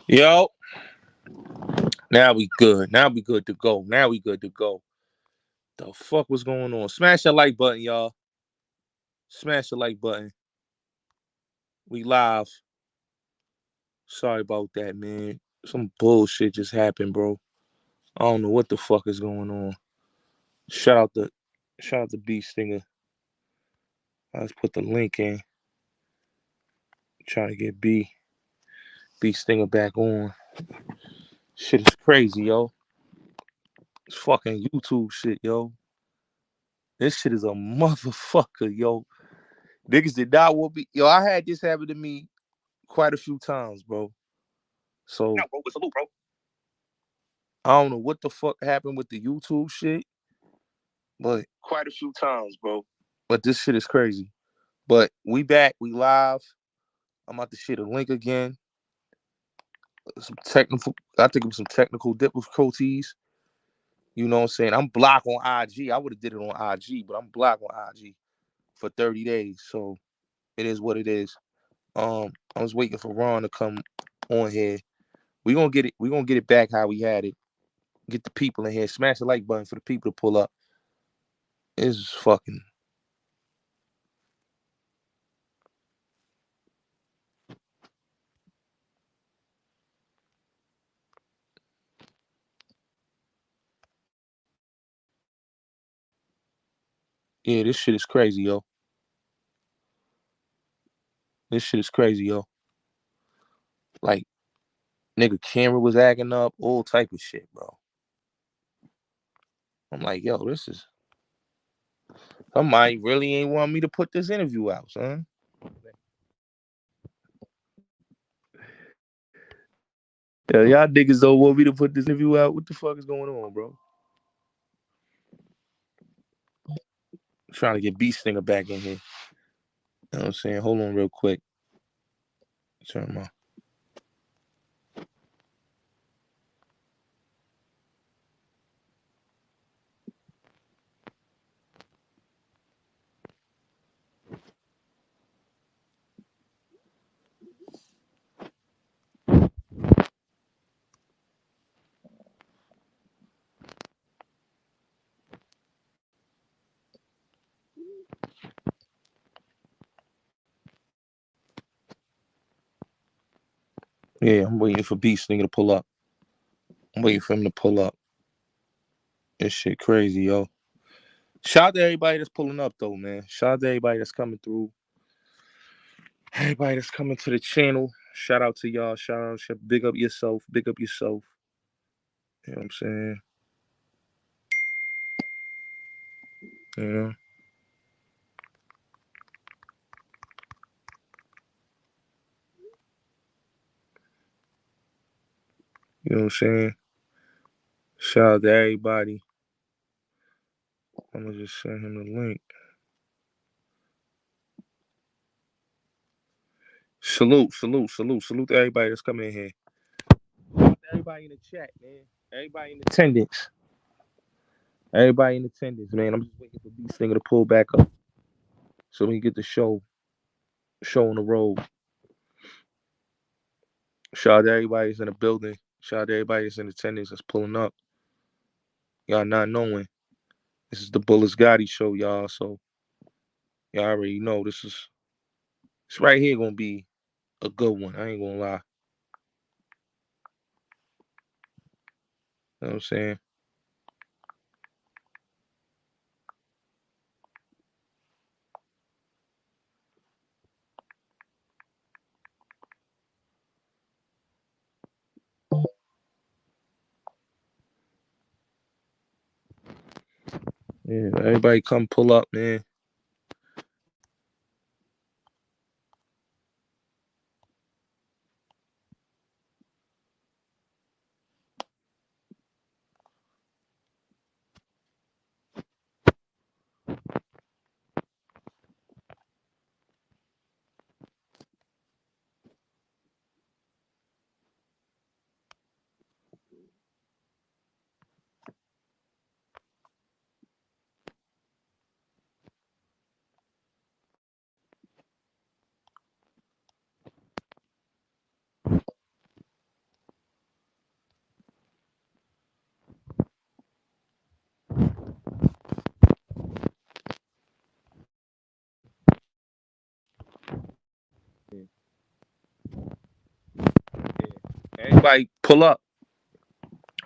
Yo, now we good. Now we good to go. Now we good to go. The fuck was going on? Smash that like button, y'all. Smash the like button. We live. Sorry about that, man. Some bullshit just happened, bro. I don't know what the fuck is going on. Shout out the B Stinger. Let's put the link in. Trying to get B Stinger back on. Shit is crazy, yo. It's fucking YouTube shit, yo. This shit is a motherfucker, yo. Niggas did not want me. Yo, I had this happen to me quite a few times, bro. So bro, salute, bro. I don't know what the fuck happened with the YouTube shit, but Quite a few times, bro. But this shit is crazy. But we back, we live. I'm about to share the link again. I think it was some technical difficulties. You know what I'm saying? I'm blocked on IG. I would have did it on IG, but I'm blocked on IG for 30 days. So it is what it is. I was waiting for Ron to come on here. We're gonna get it back how we had it. Get the people in here. Smash the like button for the people to pull up. It's fucking. Yeah, this shit is crazy, yo. This shit is crazy, yo. Like, nigga, camera was acting up, all type of shit, bro. I'm like, yo, this is. Somebody really ain't want me to put this interview out, son. Yeah, y'all niggas don't want me to put this interview out. What the fuck is going on, bro? I'm trying to get B Stinger back in here. You know what I'm saying? Hold on real quick. Turn my. Yeah, I'm waiting for B Stinger to pull up. I'm waiting for him to pull up. This shit crazy, yo. Shout out to everybody that's pulling up, though, man. Shout out to everybody that's coming through. Everybody that's coming to the channel. Shout out to y'all. Shout out. Big up yourself. Big up yourself. You know what I'm saying? You know? You know what I'm saying? Shout out to everybody. I'm gonna just send him the link. Salute to everybody that's coming in here. Everybody in the chat, man. Everybody in attendance. Everybody in attendance, man. I'm just waiting for B Stinger to pull back up so we can get the show on the road. Shout out to everybody that's in the building. Shout out to everybody that's in attendance that's pulling up. Y'all not knowing. This is the Bullets Gotti show, y'all. So y'all already know this right here gonna be a good one. I ain't gonna lie. You know what I'm saying? Yeah, everybody come pull up, man. Everybody pull up.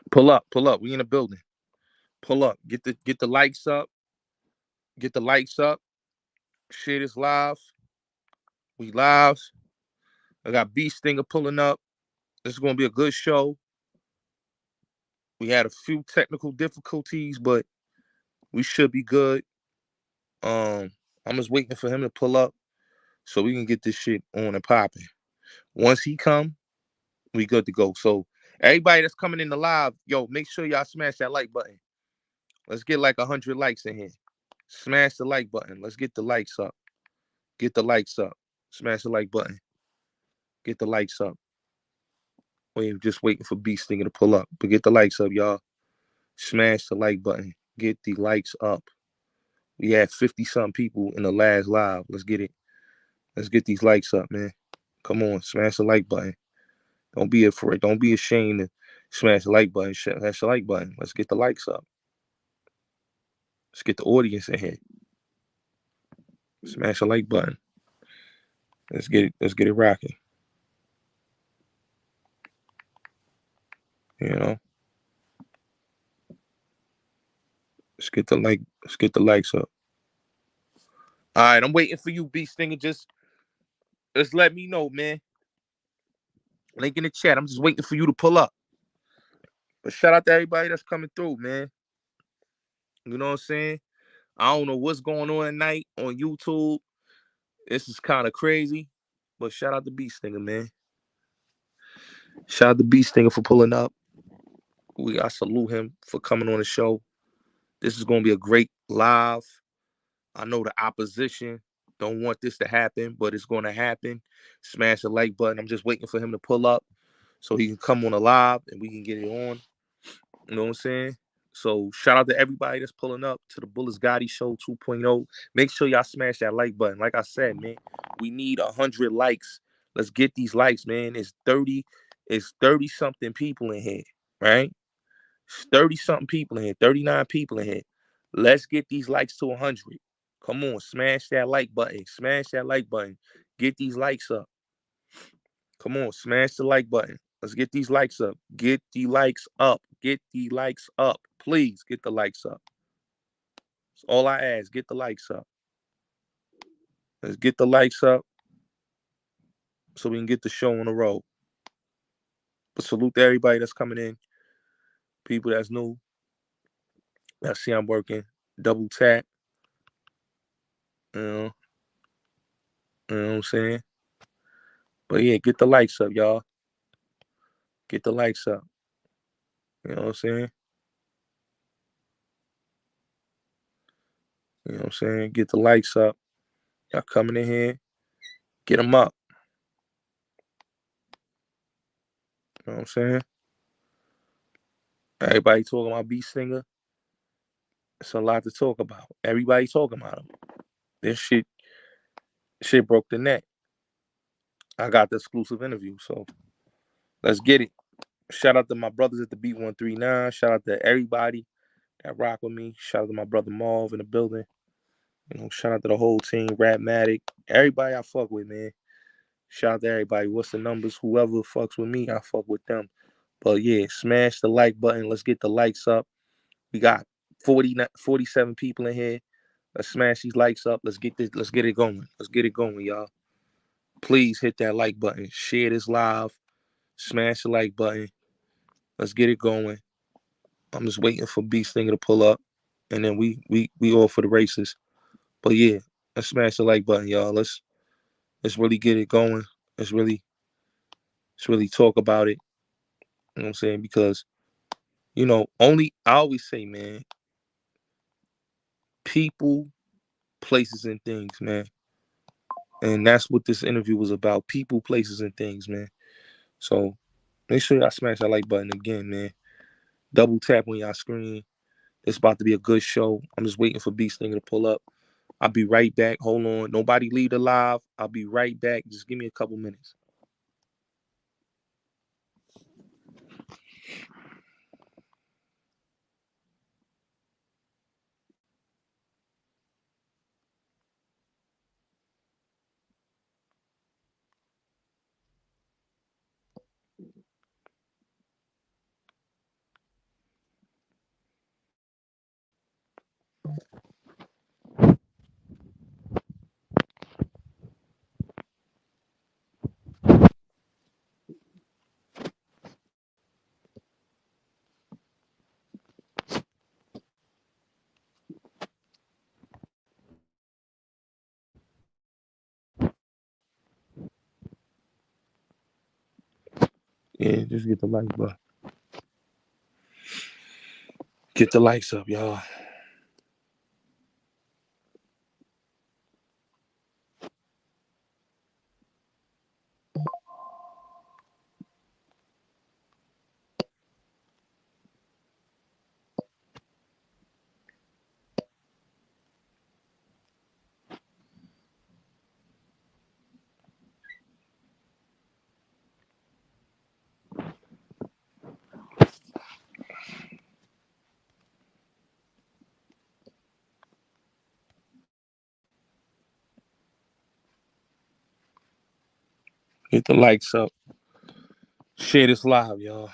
Pull up. Pull up. We in the building. Pull up. Get the likes up. Get the likes up. Share this live. We live. I got B Stinger pulling up. This is gonna be a good show. We had a few technical difficulties, but we should be good. I'm just waiting for him to pull up so we can get this shit on and popping. Once he come, we good to go. So everybody that's coming in the live, yo, make sure y'all smash that like button. Let's get like 100 likes in here. Smash the like button. Let's get the likes up. Get the likes up. Smash the like button. Get the likes up. We're just waiting for B Stinger to pull up. But get the likes up, y'all. Smash the like button. Get the likes up. We had 50-something people in the last live. Let's get it. Let's get these likes up, man. Come on, smash the like button. Don't be afraid. Don't be ashamed to smash the like button. Smash the like button. Let's get the likes up. Let's get the audience in here. Smash the like button. Let's get it. Let's get it rocking. You know. Let's get the like. Let's get the likes up. All right, I'm waiting for you, B Stinger. Just let me know, man. Link in the chat. I'm just waiting for you to pull up. But shout out to everybody that's coming through, man. You know what I'm saying? I don't know what's going on tonight on YouTube. This is kind of crazy. But shout out to B Stinger, man. Shout out to B Stinger for pulling up. I salute him for coming on the show. This is going to be a great live. I know the opposition don't want this to happen, but it's going to happen. Smash the like button. I'm just waiting for him to pull up so he can come on the live and we can get it on. You know what I'm saying? So shout out to everybody that's pulling up to the Bullets Gotti Show 2.0. Make sure y'all smash that like button. Like I said, man, we need 100 likes. Let's get these likes, man. It's 30 something people in here, right? 30 something people in here, 39 people in here. Let's get these likes to 100. Come on, smash that like button. Smash that like button. Get these likes up. Come on, smash the like button. Let's get these likes up. Get the likes up. Get the likes up. Please get the likes up. That's all I ask. Get the likes up. Let's get the likes up so we can get the show on the road. But salute to everybody that's coming in. People that's new. I see I'm working. Double tap. You know what I'm saying? But yeah, get the likes up, y'all. Get the likes up. You know what I'm saying? You know what I'm saying? Get the likes up. Y'all coming in here. Get them up. You know what I'm saying? Everybody talking about B Stinger. It's a lot to talk about. Everybody talking about him. This shit broke the net. I got the exclusive interview, so let's get it. Shout out to my brothers at the B139. Shout out to everybody that rock with me. Shout out to my brother Marv in the building. You know, shout out to the whole team, Rapmatic. Everybody I fuck with, man. Shout out to everybody. What's the numbers? Whoever fucks with me, I fuck with them. But yeah, smash the like button. Let's get the likes up. We got 47 people in here. Let's smash these likes up. Let's get this. Let's get it going. Let's get it going, y'all. Please hit that like button. Share this live. Smash the like button. Let's get it going. I'm just waiting for B Stinger to pull up, and then we all for the races. But yeah, let's smash the like button, y'all. Let's really get it going. Let's really talk about it. You know what I'm saying? Because I always say, man, people, places, and things, man. And that's what this interview was about. People, places, and things, man. So make sure y'all smash that like button again, man. Double tap on y'all screen. It's about to be a good show. I'm just waiting for B Stinger to pull up. I'll be right back. Hold on. Nobody leave the live. I'll be right back. Just give me a couple minutes. Yeah, just get the like button. Get the likes up, y'all. Get the likes up. Share this live, y'all.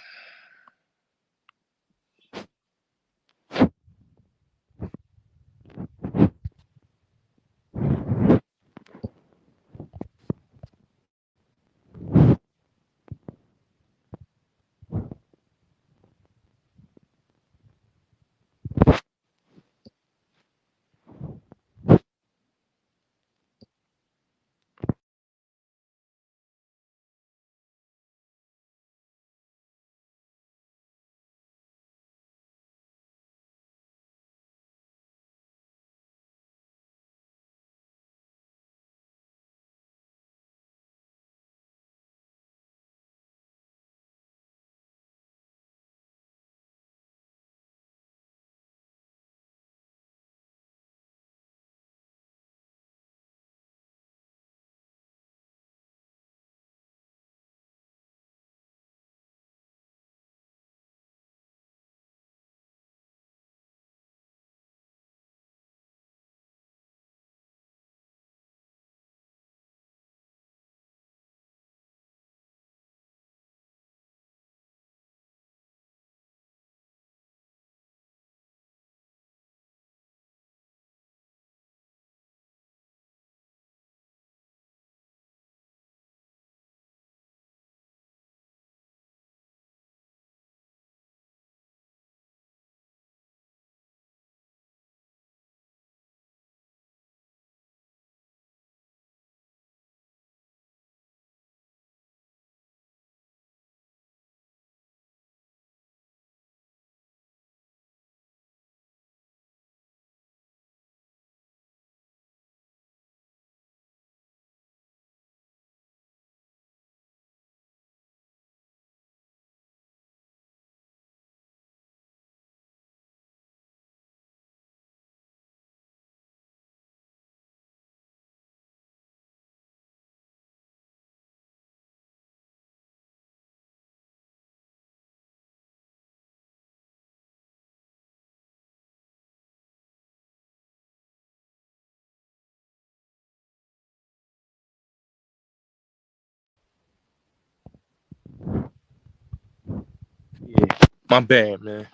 Yeah. My bad, man.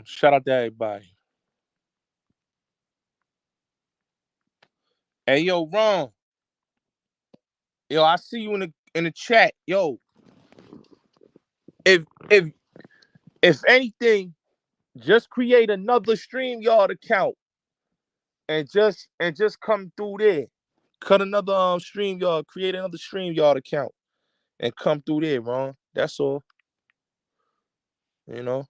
Shout out to everybody. Hey, yo, Ron. Yo, I see you in the chat. Yo, if if if anything, just create another StreamYard account and just come through there. Cut another StreamYard, create another StreamYard account and come through there, Ron. That's all. You know.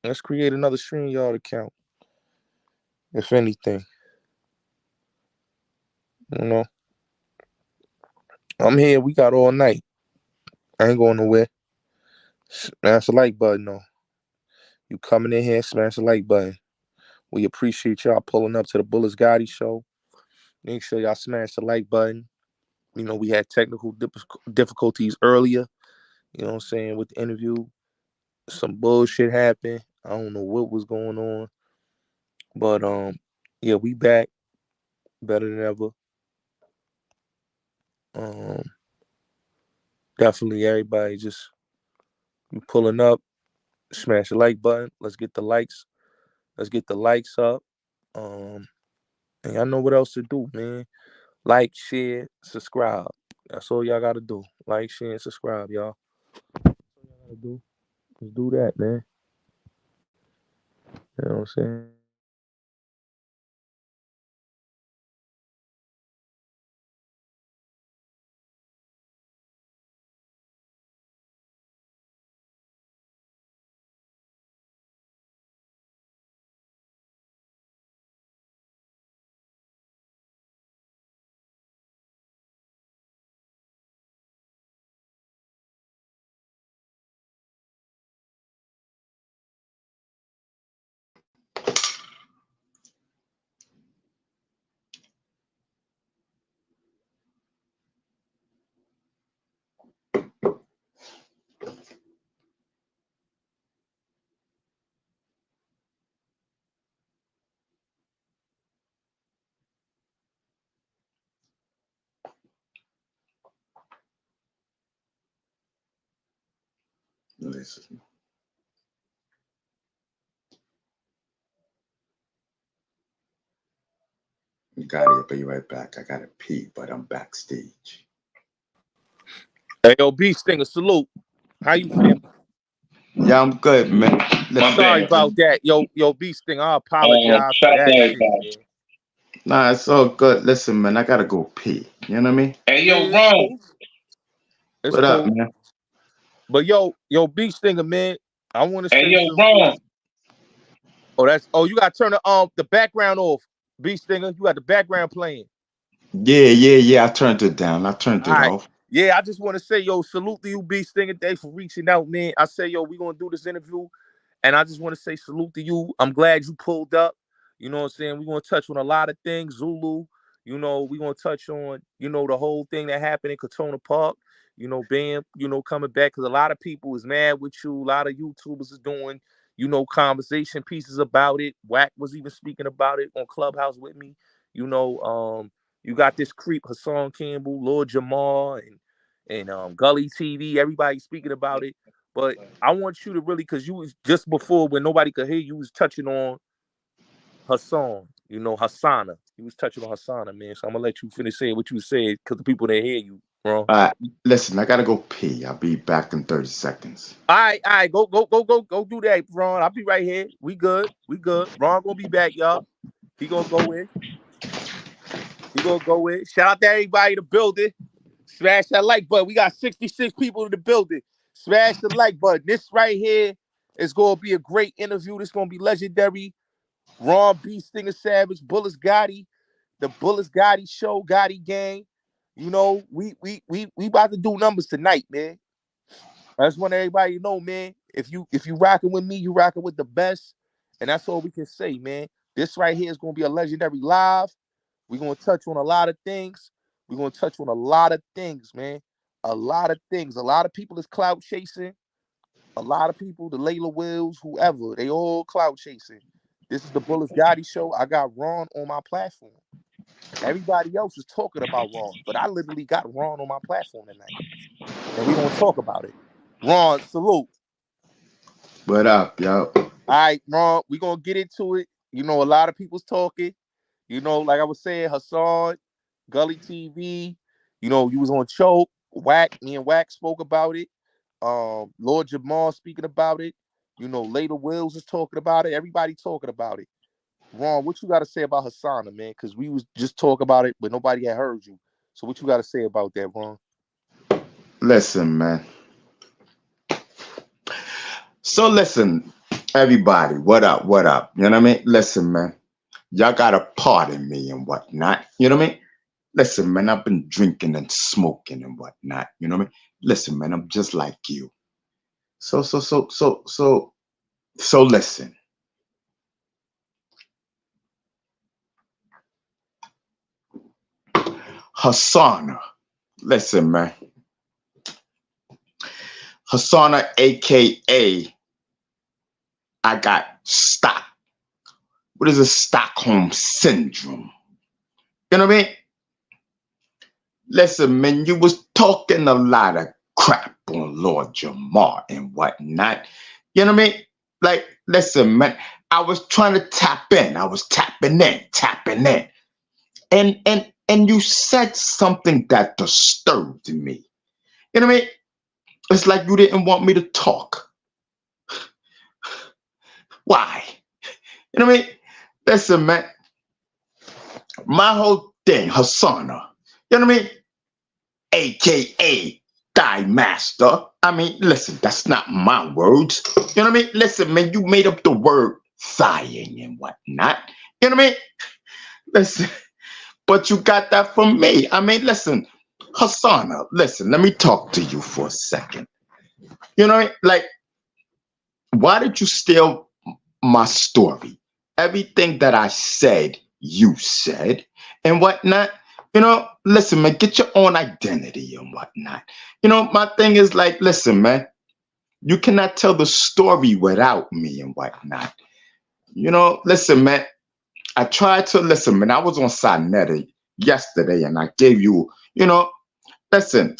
Let's create another StreamYard account. If anything. You know. I'm here. We got all night. I ain't going nowhere. Smash the like button though. You coming in here, smash the like button. We appreciate y'all pulling up to the Bullets Gotti show. Make sure y'all smash the like button. You know, we had technical difficulties earlier. You know what I'm saying? With the interview, some bullshit happened. I don't know what was going on. But yeah, we back better than ever. Um Definitely everybody just pulling up, smash the like button. Let's get the likes. Let's get the likes up. And y'all know what else to do, man. Like, share, subscribe. That's all y'all gotta do. Like, share, and subscribe, y'all. That's all y'all gotta do. Just do that, man. You know what I'm saying? Listen. I'll be right back. I gotta pee, but I'm backstage. Hey, yo, B Stinger, salute. How you feeling? Yeah, I'm good, man. Sorry about that. Yo, B Stinger, I apologize for that shit, man. Nah, it's all good. Listen, man, I gotta go pee. You know what I mean? Hey, Yeah, yo, it's Ron. cool. It's What cool. up, man? But yo, B Stinger, man, I want to say. Hey, yo, Ron. Oh, you gotta turn the background off. B Stinger, you got the background playing. Yeah. I turned it down. I turned it off. Yeah, I just want to say, yo, salute to you, B Stinger. Thanks for reaching out, man. I say, yo, we gonna do this interview, and I just want to say salute to you. I'm glad you pulled up. You know what I'm saying? We're gonna touch on a lot of things, Zulu. You know, we're gonna touch on, you know, the whole thing that happened in Katona Park. You know, Bam, you know, coming back because a lot of people is mad with you. A lot of YouTubers is doing, you know, conversation pieces about it. Wack was even speaking about it on Clubhouse with me. You know, you got this creep Hassan Campbell, Lord Jamal, and Gully TV. Everybody speaking about it, but I want you to really, because you was just before when nobody could hear you, was touching on Hassan. You know, Hassana. You was touching on Hassana, man. So I'm gonna let you finish saying what you said because the people that hear you, bro. Listen, I gotta go pee. I'll be back in 30 seconds. All right, go do that, Ron. I'll be right here. We good. Ron gonna be back, y'all. He gonna go in. Shout out to everybody in the building. Smash that like button. We got 66 people in the building. Smash the like button. This right here is gonna be a great interview. This gonna be legendary. Ron B. Stinger Savage, Bullets Gotti, the Bullets Gotti show, Gotti gang. You know, we about to do numbers tonight, man. I just want everybody to know, man. If you rocking with me, you rocking with the best, and that's all we can say, man. This right here is gonna be a legendary live. We're gonna touch on a lot of things. We're gonna touch on a lot of things, man. A lot of things. A lot of people is clout chasing. A lot of people, the Layla Wills, whoever, they all clout chasing. This is the Bullets Gotti show. I got Ron on my platform. Everybody else is talking about Ron, but I literally got Ron on my platform tonight, and we're gonna talk about it. Ron, salute. What up, yo? All right, Ron, we're gonna get into it. You know, a lot of people's talking. You know, like I was saying, Hassan, Gully TV, you know, you was on Choke, Wack, me and Wack spoke about it. Lord Jamal speaking about it. You know, Later Wills is talking about it. Everybody talking about it. Ron, what you got to say about Hassana, man? Because we was just talking about it, but nobody had heard you. So what you got to say about that, Ron? Listen, man. So listen, everybody, what up? You know what I mean? Listen, man. Y'all gotta pardon me and whatnot. You know what I mean? Listen, man, I've been drinking and smoking and whatnot. You know what I mean? Listen, man, I'm just like you. So listen. Hassana. Listen, man. Hassana, aka I got stock. What is a Stockholm syndrome? You know what I mean? Listen, man, you was talking a lot of crap on Lord Jamar and whatnot. You know what I mean? Like, listen, man, I was trying to tap in. I was tapping in. And you said something that disturbed me. You know what I mean? It's like you didn't want me to talk. Why? You know what I mean? Listen, man, my whole thing, Hassana, you know what I mean? AKA Die Master. I mean, listen, that's not my words. You know what I mean? Listen, man, you made up the word thying and whatnot. You know what I mean? Listen, but you got that from me. I mean, listen, Hassana, listen, let me talk to you for a second. You know, like, why did you steal my story? Everything that I said, you said, and whatnot. You know, listen, man, get your own identity and whatnot. You know, my thing is like, listen, man, you cannot tell the story without me and whatnot. You know, listen, man, I tried to listen, man. I was on Sinetta yesterday and I gave you, you know, listen,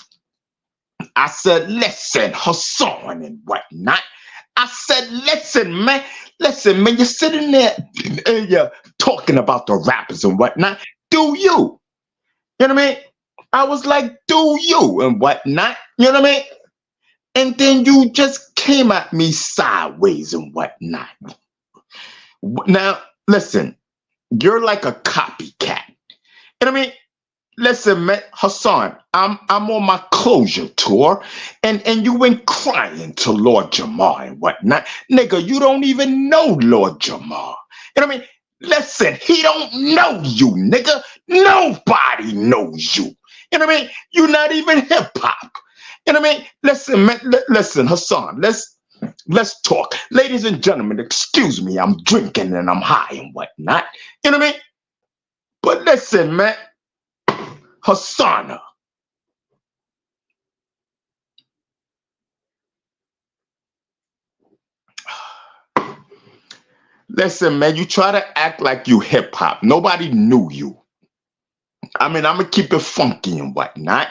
I said, listen, Hassan and whatnot. I said, listen, man, you're sitting there and you're talking about the rappers and whatnot. Do you? You know what I mean? I was like, do you and whatnot? You know what I mean? And then you just came at me sideways and whatnot. Now, listen, you're like a copycat. You know what I mean? Listen, man, Hassan, I'm on my closure tour, and you went crying to Lord Jamar and whatnot. Nigga, you don't even know Lord Jamar. You know what I mean? Listen, he don't know you, nigga. Nobody knows you. You know what I mean? You're not even hip-hop. You know what I mean? Listen, man, listen, Hassan, let's talk. Ladies and gentlemen, excuse me, I'm drinking and I'm high and whatnot. You know what I mean? But listen, man, Hassan, listen, man, you try to act like you hip hop. Nobody knew you. I mean, I'm gonna keep it funky and whatnot.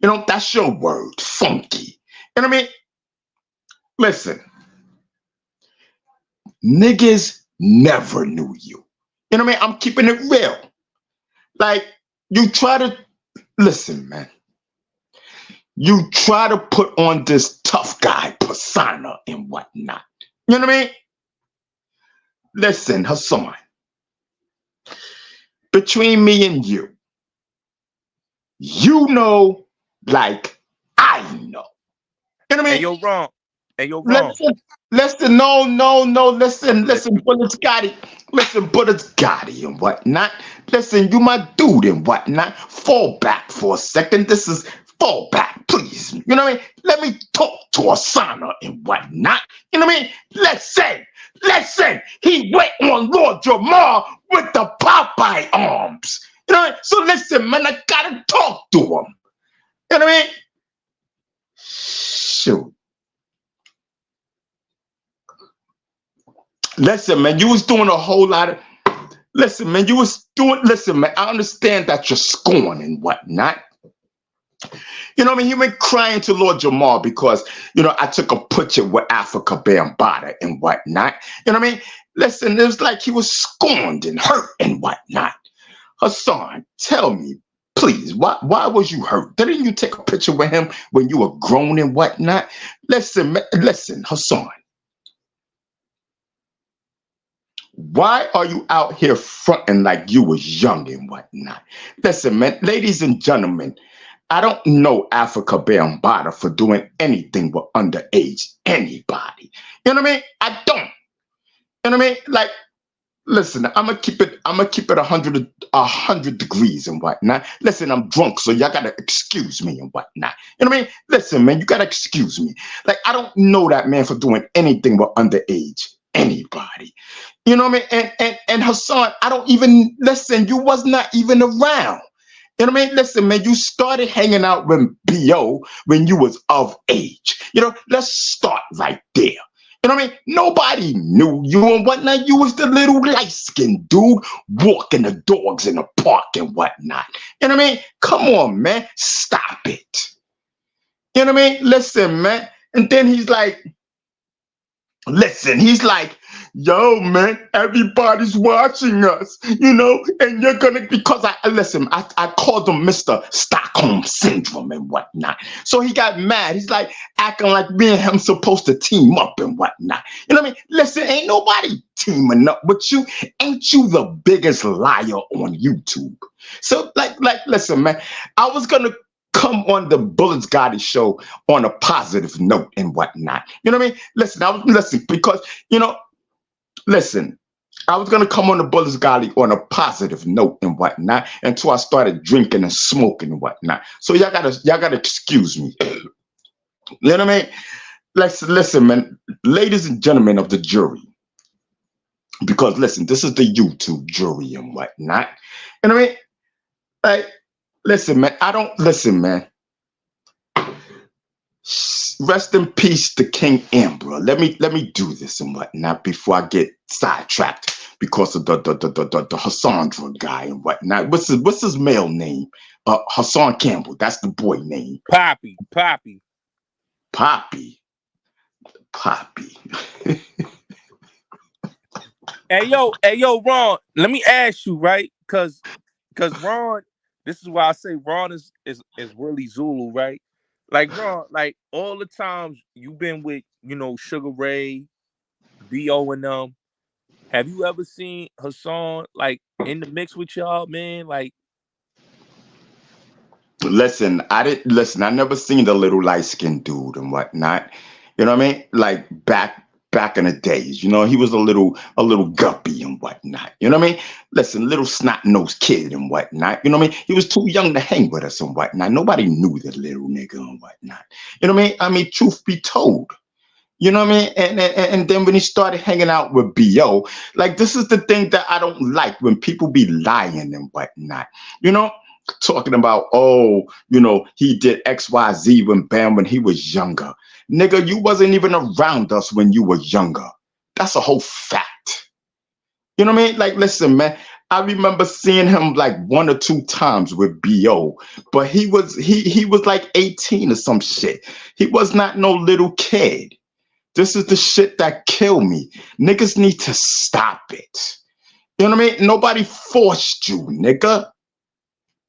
You know, that's your word, funky. You know what I mean? Listen, niggas never knew you. You know what I mean? I'm keeping it real. Like, you try to, listen, man. You try to put on this tough guy persona and whatnot. You know what I mean? Listen, Hassan, between me and you know like I know. You know what I mean? Hey, you're wrong. Hey, you're wrong. Listen, no, listen, Bullets got it. Listen, Bullets got it and whatnot. Listen, you my dude and whatnot. Fall back for a second. This is fall back, please. You know what I mean? Let me talk to Asana and whatnot. You know what I mean? Listen, he went on Lord Jamar with the Popeye arms. You know what I mean? So listen, man, I gotta talk to him. You know what I mean? Shoot. Listen, man, you was doing a whole lot of, listen, man, I understand that you're scorned and whatnot. You know what I mean? He went crying to Lord Jamar because, you know, I took a picture with Afrika bambatta and whatnot. You know what I mean? Listen, it was like he was scorned and hurt and whatnot. Hassan, tell me, please, why was you hurt? Didn't you take a picture with him when you were grown and whatnot? Listen, Hassan. Why are you out here fronting like you was young and whatnot? Listen, man, ladies and gentlemen, I don't know Afrika bambatta for doing anything with underage anybody. You know what I mean? I don't. You know what I mean? Like, listen, I'm gonna keep it 100 degrees and whatnot. Listen, I'm drunk, so y'all gotta excuse me and whatnot. You know what I mean? Listen, man, you gotta excuse me. Like, I don't know that man for doing anything with underage anybody. You know what I mean? And Hassan, I don't even, listen, you was not even around. You know what I mean? Listen, man, you started hanging out with B.O. when you was of age. You know, let's start right there. You know what I mean? Nobody knew you and whatnot. You was the little light-skinned dude walking the dogs in the park and whatnot. You know what I mean? Come on, man. Stop it. You know what I mean? Listen, man. And then he's like, yo, man, everybody's watching us, you know, and you're gonna, because I called him Mr. Stockholm Syndrome and whatnot. So he got mad. He's like acting like me and him supposed to team up and whatnot. You know what I mean? Listen, ain't nobody teaming up with you. Ain't you the biggest liar on YouTube? So listen, man, I was gonna come on the Bullets Gotti show on a positive note and whatnot. You know what I mean? Listen, because, you know, listen, I was gonna come on the Bullets Gotti on a positive note and whatnot until I started drinking and smoking and whatnot. So y'all gotta excuse me. You know what I mean? Listen, man, ladies and gentlemen of the jury, because listen, this is the YouTube jury and whatnot. You know what I mean? Like, listen, man. Rest in peace to King Amber. Let me do this and whatnot before I get sidetracked because of the Hassandra guy and whatnot. What's his male name? Hassan Campbell. That's the boy name. Poppy. Poppy. Hey yo, Ron. Let me ask you, right? Cause Ron, this is why I say Ron is really Zulu, right? Like Ron, like all the times you've been with, Sugar Ray, B.O. and them. Have you ever seen Hassan like in the mix with y'all, man? Like, Listen, I never seen the little light skinned dude and whatnot. You know what I mean? Like back in the days, he was a little guppy and whatnot. You know what I mean? Listen, little snot nosed kid and whatnot. You know what I mean? He was too young to hang with us and whatnot. Nobody knew the little nigga and whatnot. You know what I mean? I mean, truth be told. You know what I mean? And then when he started hanging out with B.O., like this is the thing that I don't like when people be lying and whatnot. Talking about, oh, he did XYZ when he was younger. Nigga, you wasn't even around us when you were younger. That's a whole fact. You know what I mean? Like, listen, man, I remember seeing him like 1 or 2 times with B.O., but he was like 18 or some shit. He was not no little kid. This is the shit that kill me. Niggas need to stop it. You know what I mean? Nobody forced you, nigga.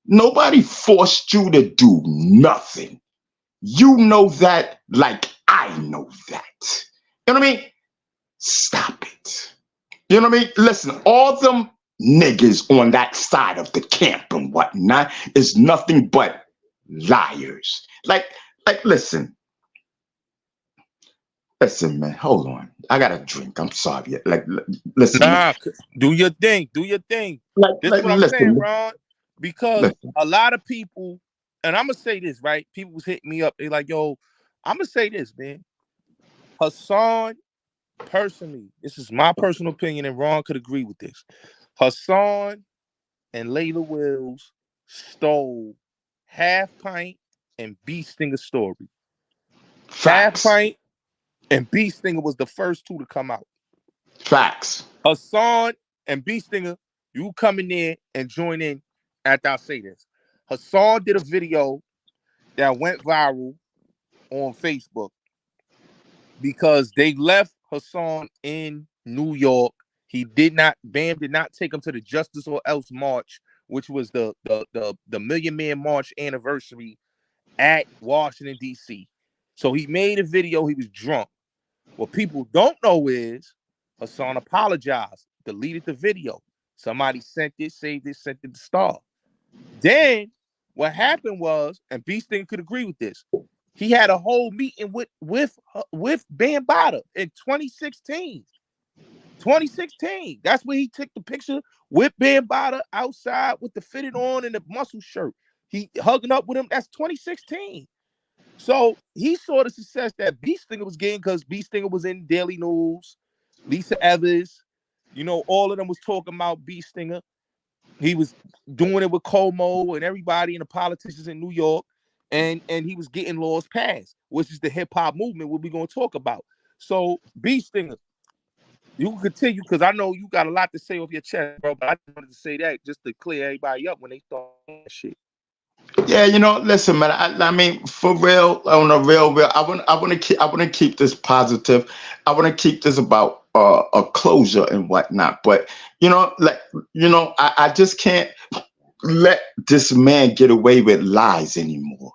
Nobody forced you to do nothing. You know that like I know that. You know what I mean? Stop it. You know what I mean? Listen, all them niggas on that side of the camp and whatnot is nothing but liars. Like, listen. Listen, man, hold on. I got a drink. I'm sorry. Like, listen. nah, do your thing. This is what I'm saying, Listen. Ron. Because a lot of people, and I'm gonna say this, right? People was hitting me up. They like, yo, I'm gonna say this, man. Hassan, personally, this is my personal opinion, and Ron could agree with this. Hassan and Layla Wills stole Half Pint and B Stinger Story. Facts. Half Pint and B Stinger was the first 2 to come out. Facts. Hassan and B Stinger, you come in there and join in after I say this. Hassan did a video that went viral on Facebook because they left Hassan in New York. Bam did not take him to the Justice or Else March, which was the Million Man March anniversary at Washington, D.C. So he made a video, he was drunk. What people don't know is Hassan apologized, deleted the video. Somebody sent it, saved it, sent it to Star. Then what happened was, and Beasting could agree with this, he had a whole meeting with Bambatta in 2016. 2016. That's where he took the picture with Bambatta outside with the fitted on and the muscle shirt. He hugging up with him. That's 2016. So he saw the success that B Stinger was getting because B Stinger was in Daily News, Lisa Evers, all of them was talking about B Stinger. He was doing it with Como and everybody and the politicians in New York, and he was getting laws passed, which is the hip hop movement what we're going to talk about. So B Stinger, you can continue because I know you got a lot to say off your chest, bro. But I just wanted to say that just to clear everybody up when they start that shit. Yeah, listen, man. I mean, for real, on a real. I want to keep this positive. I want to keep this about a closure and whatnot. But I just can't let this man get away with lies anymore.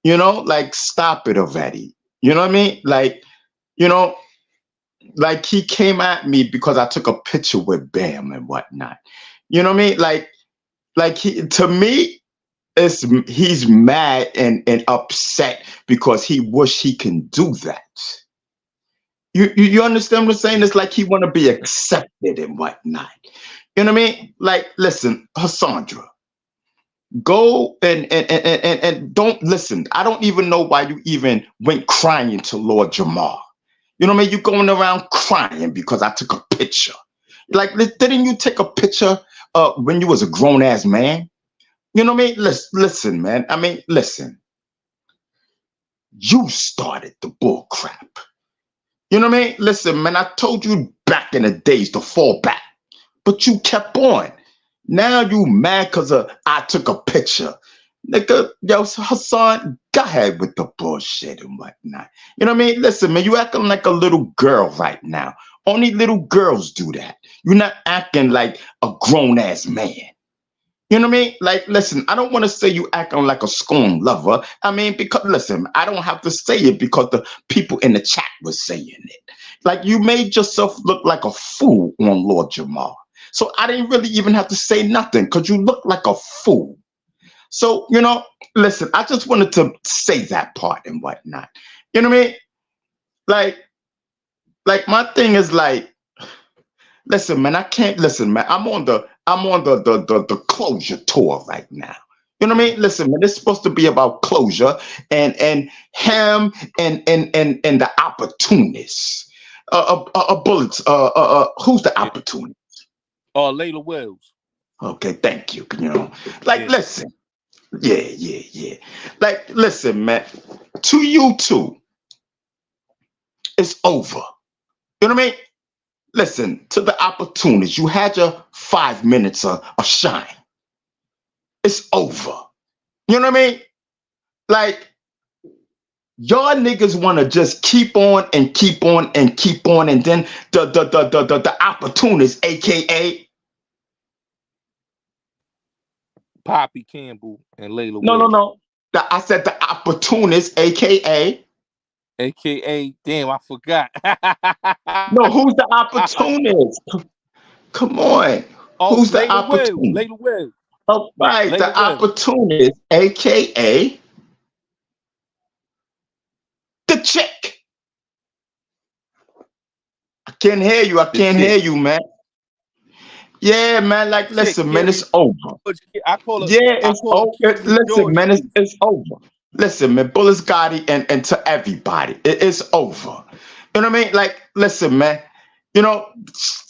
Like stop it already. You know what I mean? Like he came at me because I took a picture with Bam and whatnot. You know what I mean? Like to me. He's mad and upset because he wish he can do that. You understand what I'm saying? It's like he want to be accepted and whatnot. You know what I mean? Like, listen, Hassandra, go and don't listen. I don't even know why you even went crying to Lord Jamar. You know what I mean? You going around crying because I took a picture. Like, didn't you take a picture when you was a grown ass man? You know what I mean? Listen, man. I mean, listen. You started the bull crap. You know what I mean? Listen, man, I told you back in the days to fall back, but you kept on. Now you mad because I took a picture. nigga, yo, Hassan, go ahead with the bullshit and whatnot. You know what I mean? Listen, man, you acting like a little girl right now. Only little girls do that. You're not acting like a grown-ass man. You know what I mean? Like, listen, I don't want to say you acting like a scorn lover. I mean, because, listen, I don't have to say it because the people in the chat were saying it. Like, you made yourself look like a fool on Lord Jamar. So I didn't really even have to say nothing because you look like a fool. So, you know, listen, I just wanted to say that part and whatnot. You know what I mean? Like my thing is like, listen, man, I can't listen, man. I'm on the closure tour right now. You know what I mean? Listen, man, it's supposed to be about closure and him and the opportunists. Bullets. Who's the opportunist? Layla Wells. Okay, thank you. You know, like, listen. Yeah. Like, listen, man. To you two, it's over. You know what I mean? Listen, to the opportunists, you had your 5 minutes of shine. It's over. You know what I mean? Like, y'all niggas want to just keep on and keep on and keep on, and then the opportunists, aka Poppy Campbell and Layla Wells. No. I said the opportunist, aka damn, I forgot. No, who's the opportunist? Come on. Who's the opportunist? Layla Wells. Oh, right, Layla the Wells. Opportunist, aka the chick. I can't hear you. I can't hear you, man. Yeah, man. Like, listen, man, it's over. I call it. Yeah, it's over. Listen, man, it's over. Listen, man, Bullets Gotti and to everybody, it's over. You know what I mean? Like, listen, man. You know,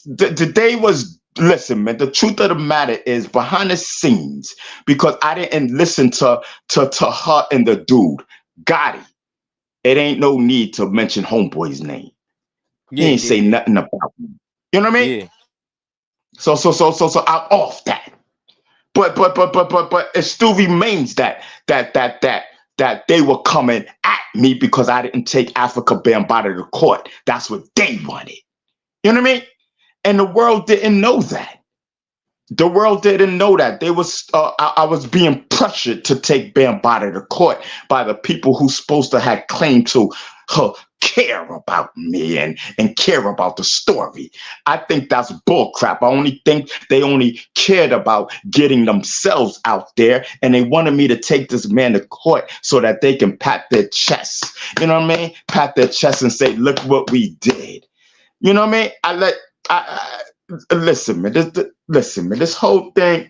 the day was. Listen, man. The truth of the matter is, behind the scenes, because I didn't listen to her and the dude Gotti. It ain't no need to mention homeboy's name. He ain't say nothing about me. You know what I mean? Yeah. So I'm off that. But it still remains that they were coming at me because I didn't take Afrika Bambaataa to court. That's what they wanted. You know what I mean? And the world didn't know that. The world didn't know that. They was I was being pressured to take Bambaataa to court by the people who's supposed to have claim to care about me and care about the story. I think that's bullcrap. I only think they only cared about getting themselves out there, and they wanted me to take this man to court so that they can pat their chests. You know what I mean? Pat their chest and say, look what we did. You know what I mean? Listen, man. Listen, man. This whole thing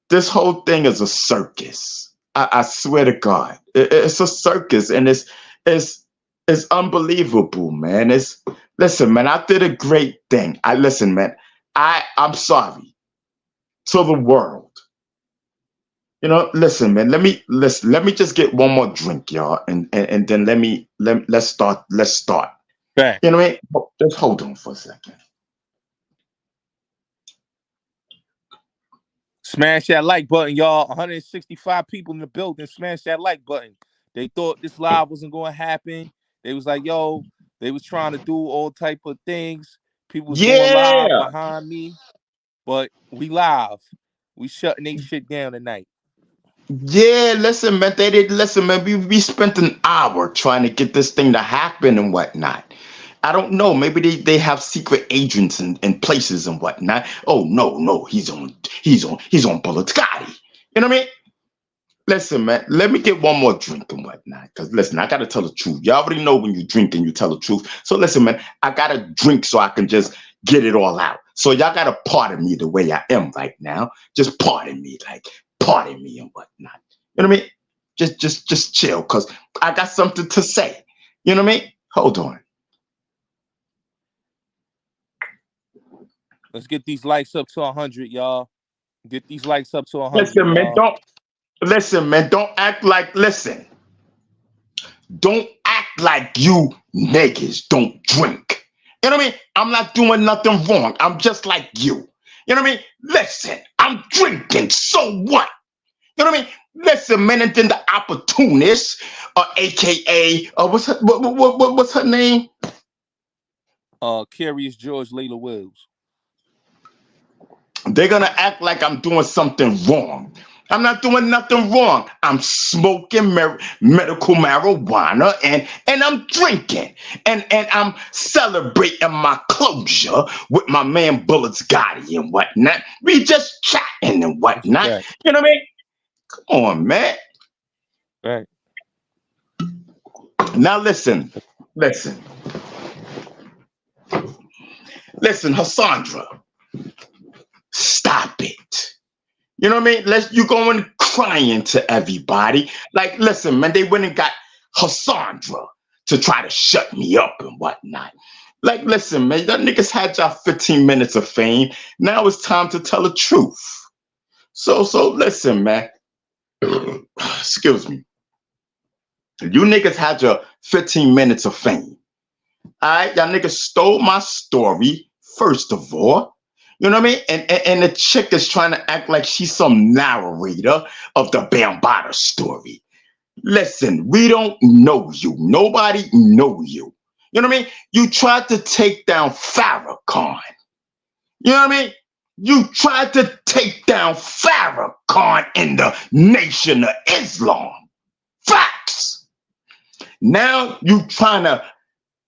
is a circus. I swear to God, it's a circus, and it's unbelievable, man. Listen, man. I did a great thing. Listen, man. I'm sorry to the world. You know, listen, man. Let me just get one more drink, y'all, and then let's start. Back. You know what I mean? Just hold on for a second. Smash that like button, y'all. 165 people in the building. Smash that like button. They thought this live wasn't going to happen. They was like, yo, they was trying to do all type of things. People was going live behind me. But we live. We shutting they shit down tonight. Yeah, listen, man. They didn't listen, man. We spent an hour trying to get this thing to happen and whatnot. I don't know. Maybe they have secret agents in places and whatnot. Oh no, he's on Bullets Gotti. You know what I mean? Listen, man. Let me get one more drink and whatnot. Cause listen, I gotta tell the truth. You already know when you drink and you tell the truth. So listen, man. I gotta drink so I can just get it all out. So y'all gotta pardon me the way I am right now. Just pardon me, pardon me and whatnot. You know what I mean? Just chill, cause I got something to say. You know what I mean? Hold on. Let's get these likes up to 100, y'all. Get these likes up to 100. Listen, man, don't act like, listen. Don't act like you niggas don't drink. You know what I mean? I'm not doing nothing wrong. I'm just like you. You know what I mean? Listen, I'm drinking, so what? You know what I mean? Listen, man, and then the opportunist, aka what's her name? Curious George Layla Wells. They're gonna act like I'm doing something wrong. I'm not doing nothing wrong. I'm smoking medical marijuana and I'm drinking and I'm celebrating my closure with my man Bullets Gotti and whatnot. We just chatting and whatnot. Right. You know what I mean? Come on, man. Right. Now listen, listen, Hassandra, stop it. You know what I mean? You going crying to everybody. Like, listen, man, they went and got Hassandra to try to shut me up and whatnot. Like, listen, man, that niggas had y'all 15 minutes of fame. Now it's time to tell the truth. So listen, man. Excuse me. You niggas had your 15 minutes of fame. All right, y'all niggas stole my story, first of all. You know what I mean? And the chick is trying to act like she's some narrator of the Bambatta story. Listen, we don't know you. Nobody know you. You know what I mean? You tried to take down Farrakhan. You know what I mean? You tried to take down Farrakhan in the Nation of Islam. Facts. Now you trying to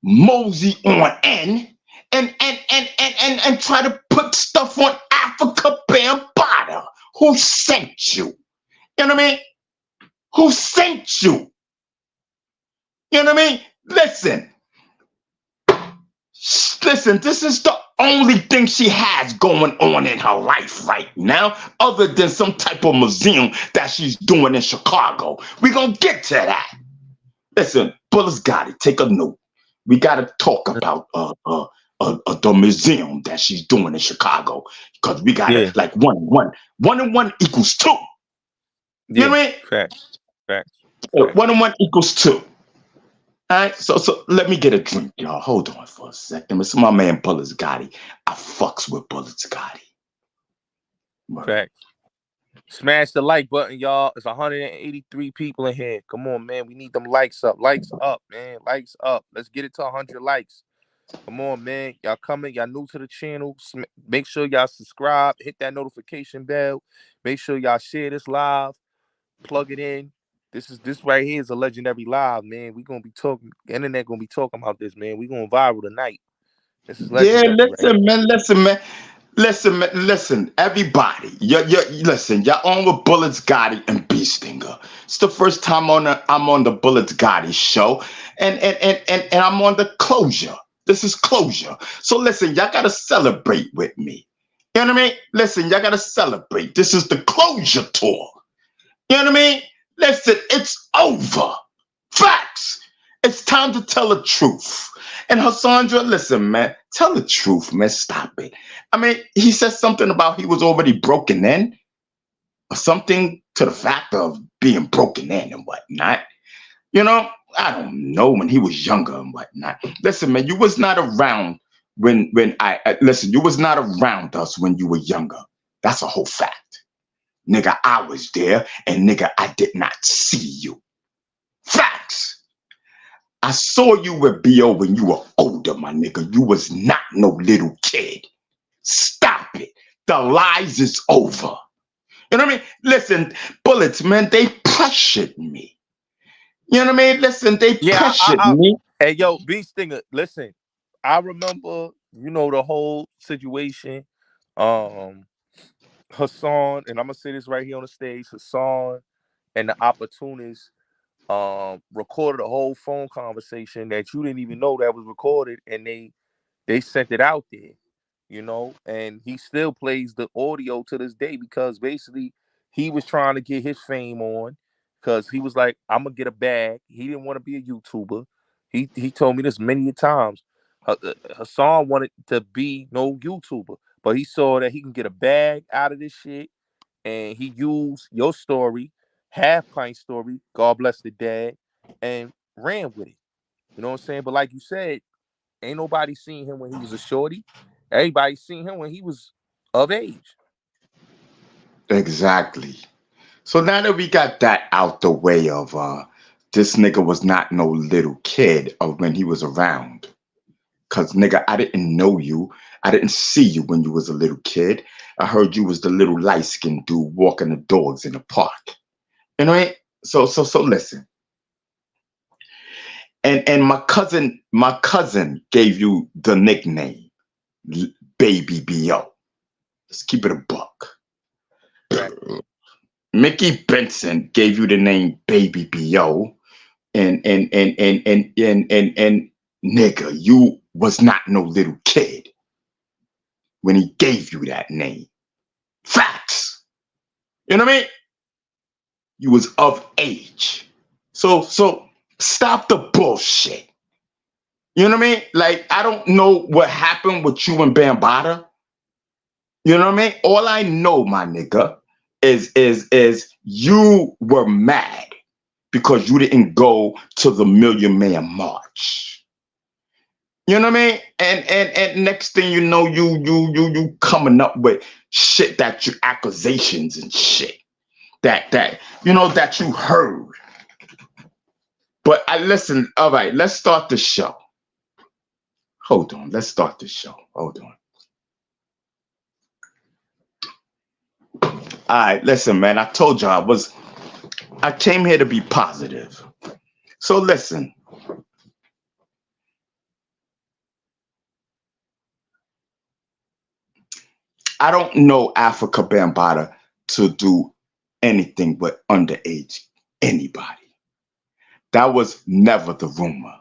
mosey on in and try to put stuff on Afrika Bambaataa. Who sent you? You know what I mean? Who sent you? You know what I mean? Listen, this is the only thing she has going on in her life right now, other than some type of museum that she's doing in Chicago. We're going to get to that. Listen, Bullets got it. Take a note. We got to talk about the museum that she's doing in Chicago, because we got to, like, one and one equals two. You know what I mean? Facts. One and one equals two. All right, so let me get a drink, y'all. Hold on for a second. It's my man Bullets Gotti. I fucks with Bullets Gotti. Facts. Smash the like button, y'all. It's 183 people in here. Come on, man. We need them likes up. Likes up, man. Likes up. Let's get it to 100 likes. Come on, man. Y'all coming. Y'all new to the channel. Make sure y'all subscribe. Hit that notification bell. Make sure y'all share this live. Plug it in. This right here is a legendary live, man. We gonna be talking. The internet gonna be talking about this, man. We gonna viral tonight. This is legendary. Yeah, listen, man. Listen, everybody. Listen, y'all on with Bullets Gotti and B Stinger. It's the first time I'm on the Bullets Gotti show, and I'm on the closure. This is closure. So listen, y'all gotta celebrate with me. You know what I mean? Listen, y'all gotta celebrate. This is the closure tour. You know what I mean? Listen, it's over. Facts. It's time to tell the truth. And Hassandra, listen, man, tell the truth, man. Stop it. I mean, he said something about he was already broken in, or something to the fact of being broken in and whatnot. You know, I don't know, when he was younger and whatnot. Listen, man, you was not around when listen, you was not around us when you were younger. That's a whole fact. Nigga, I was there, and nigga, I did not see you. Facts. I saw you with B.O. when you were older, my nigga. You was not no little kid. Stop it. The lies is over. You know what I mean? Listen, Bullets, man, they pressured me. You know what I mean? Listen, they pressured me. Hey, yo, B Stinger, listen. I remember, the whole situation. Hassan, and I'm gonna say this right here on the stage, Hassan and the opportunists recorded a whole phone conversation that you didn't even know that was recorded, and they sent it out there, and he still plays the audio to this day, because basically he was trying to get his fame on, because he was like, I'm gonna get a bag. He didn't want to be a YouTuber. He told me this many times. Hassan wanted to be no YouTuber, but he saw that he can get a bag out of this shit, and he used your story, Half Pint story, God bless the dad, and ran with it. You know what I'm saying? But like you said, ain't nobody seen him when he was a shorty. Everybody seen him when he was of age. Exactly. So now that we got that out the way of this nigga was not no little kid of when he was around. Cause nigga, I didn't know you. I didn't see you when you was a little kid. I heard you was the little light-skinned dude walking the dogs in the park. You know what I mean? So listen. And my cousin gave you the nickname Baby B.O. Let's keep it a buck. Right. Mickey Benson gave you the name Baby B.O. And nigga, you was not no little kid when he gave you that name. Facts. You know what I mean? You was of age. So stop the bullshit. You know what I mean? Like, I don't know what happened with you and Bambatta. You know what I mean? All I know, my nigga, is you were mad because you didn't go to the Million Man March. You know what I mean? And next thing you know, you coming up with shit that you accusations and shit that you know that you heard. But I listen. All right, let's start the show. Hold on, let's start the show. Hold on. All right, listen, man. I told you I came here to be positive. So listen. I don't know Afrika Bambaataa to do anything but underage anybody. That was never the rumor.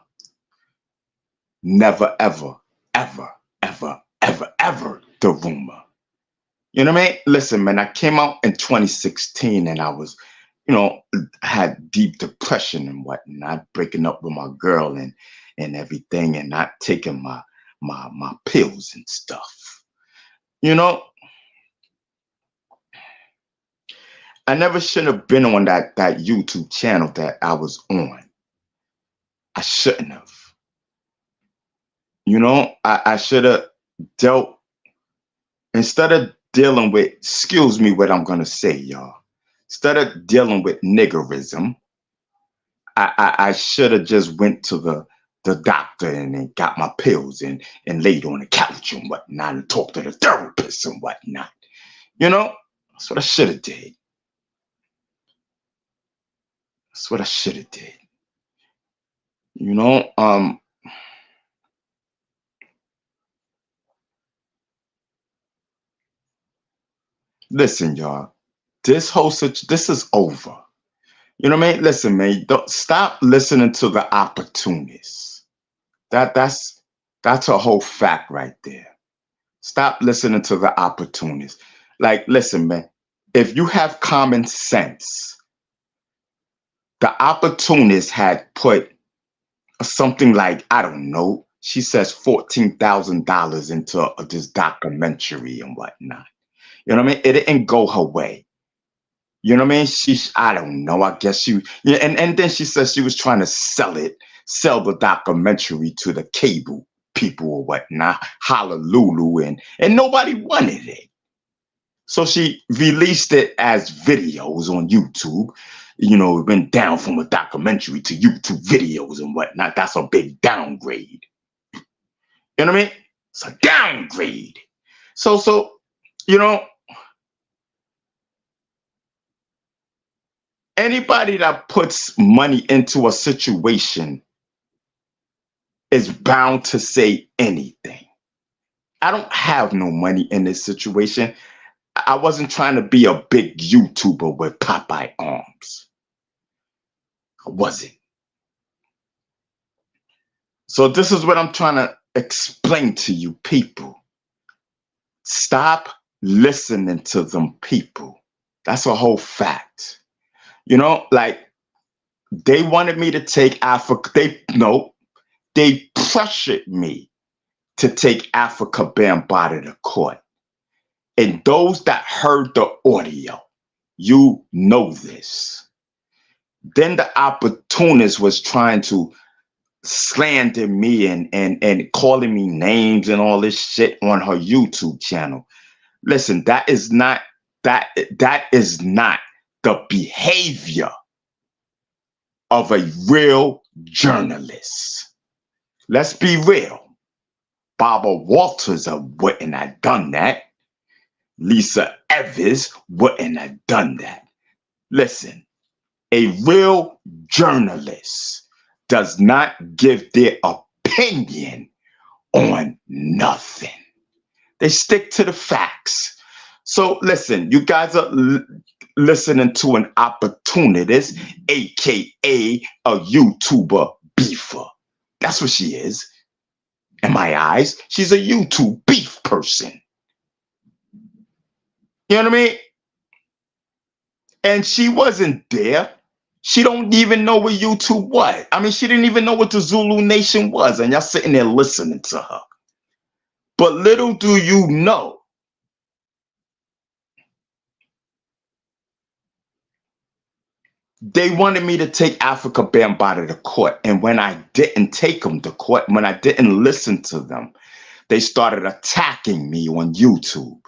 Never, ever, ever, ever, ever, ever the rumor. You know what I mean? Listen, man, I came out in 2016 and I was, you know, had deep depression and whatnot, breaking up with my girl and everything and not taking my pills and stuff. You know, I never should have been on that YouTube channel that I was on. I shouldn't have. You know, I should have dealt, instead of dealing with, excuse me what I'm going to say, y'all. Instead of dealing with niggerism, I should have just went to the doctor and then got my pills and laid on the couch and whatnot and talked to the therapist and whatnot. You know, that's what I should have did. That's what I should have did. You know, listen, y'all, this is over. You know what I mean? Listen, man, don't stop listening to the opportunists. That's a whole fact right there. Stop listening to the opportunists. Like, listen, man, if you have common sense, the opportunist had put something like, I don't know, she says $14,000 into this documentary and whatnot. You know what I mean? It didn't go her way. You know what I mean? I don't know, I guess yeah, and then she says she was trying to sell the documentary to the cable people or whatnot, Honolulu, and nobody wanted it. So she released it as videos on YouTube. You know, it went down from a documentary to YouTube videos and whatnot. That's a big downgrade. You know what I mean? It's a downgrade. So, you know, anybody that puts money into a situation is bound to say anything. I don't have no money in this situation. I wasn't trying to be a big YouTuber with Popeye arms. I wasn't. So this is what I'm trying to explain to you people. Stop listening to them people. That's a whole fact. You know, like, they wanted me to take Africa. They pressured me to take Afrika Bambaataa to court. And those that heard the audio, you know this. Then the opportunist was trying to slander me and calling me names and all this shit on her YouTube channel. Listen, that is not the the behavior of a real journalist. Let's be real. Barbara Walters wouldn't have done that. Lisa Evans wouldn't have done that. Listen, a real journalist does not give their opinion on nothing. They stick to the facts. So listen, you guys are listening to an opportunist, aka a YouTuber beefer. That's what she is. In my eyes, she's a YouTube beef person. You know what I mean? And she wasn't there. She don't even know what YouTube was. I mean, she didn't even know what the Zulu Nation was. And y'all sitting there listening to her. But little do you know, they wanted me to take Afrika Bambaataa to court. And when I didn't take them to court, when I didn't listen to them, they started attacking me on YouTube.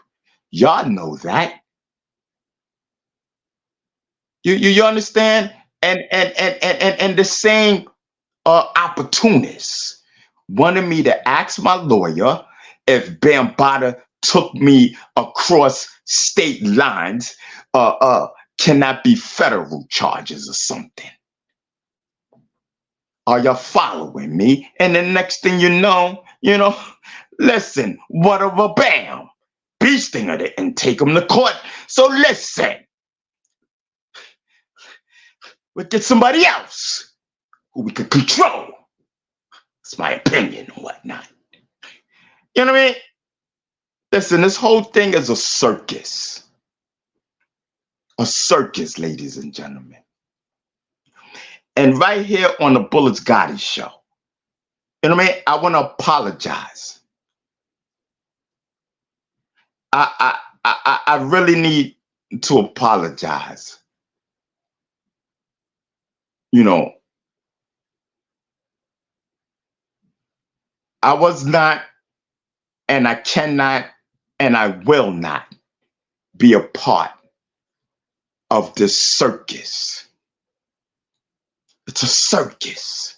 Y'all know that. You understand? And the same opportunists wanted me to ask my lawyer if Bambaataa took me across state lines, can that be federal charges or something? Are y'all following me? And the next thing you know, listen, what of a bam. Bee Stinger didn't take him to court. So listen, we'll get somebody else who we could control. It's my opinion and whatnot. You know what I mean? Listen, this whole thing is a circus. A circus, ladies and gentlemen. And right here on the Bullets Gotti show, you know what I mean? I want to apologize. I really need to apologize. I was not, and I cannot, and I will not be a part of this circus. It's a circus.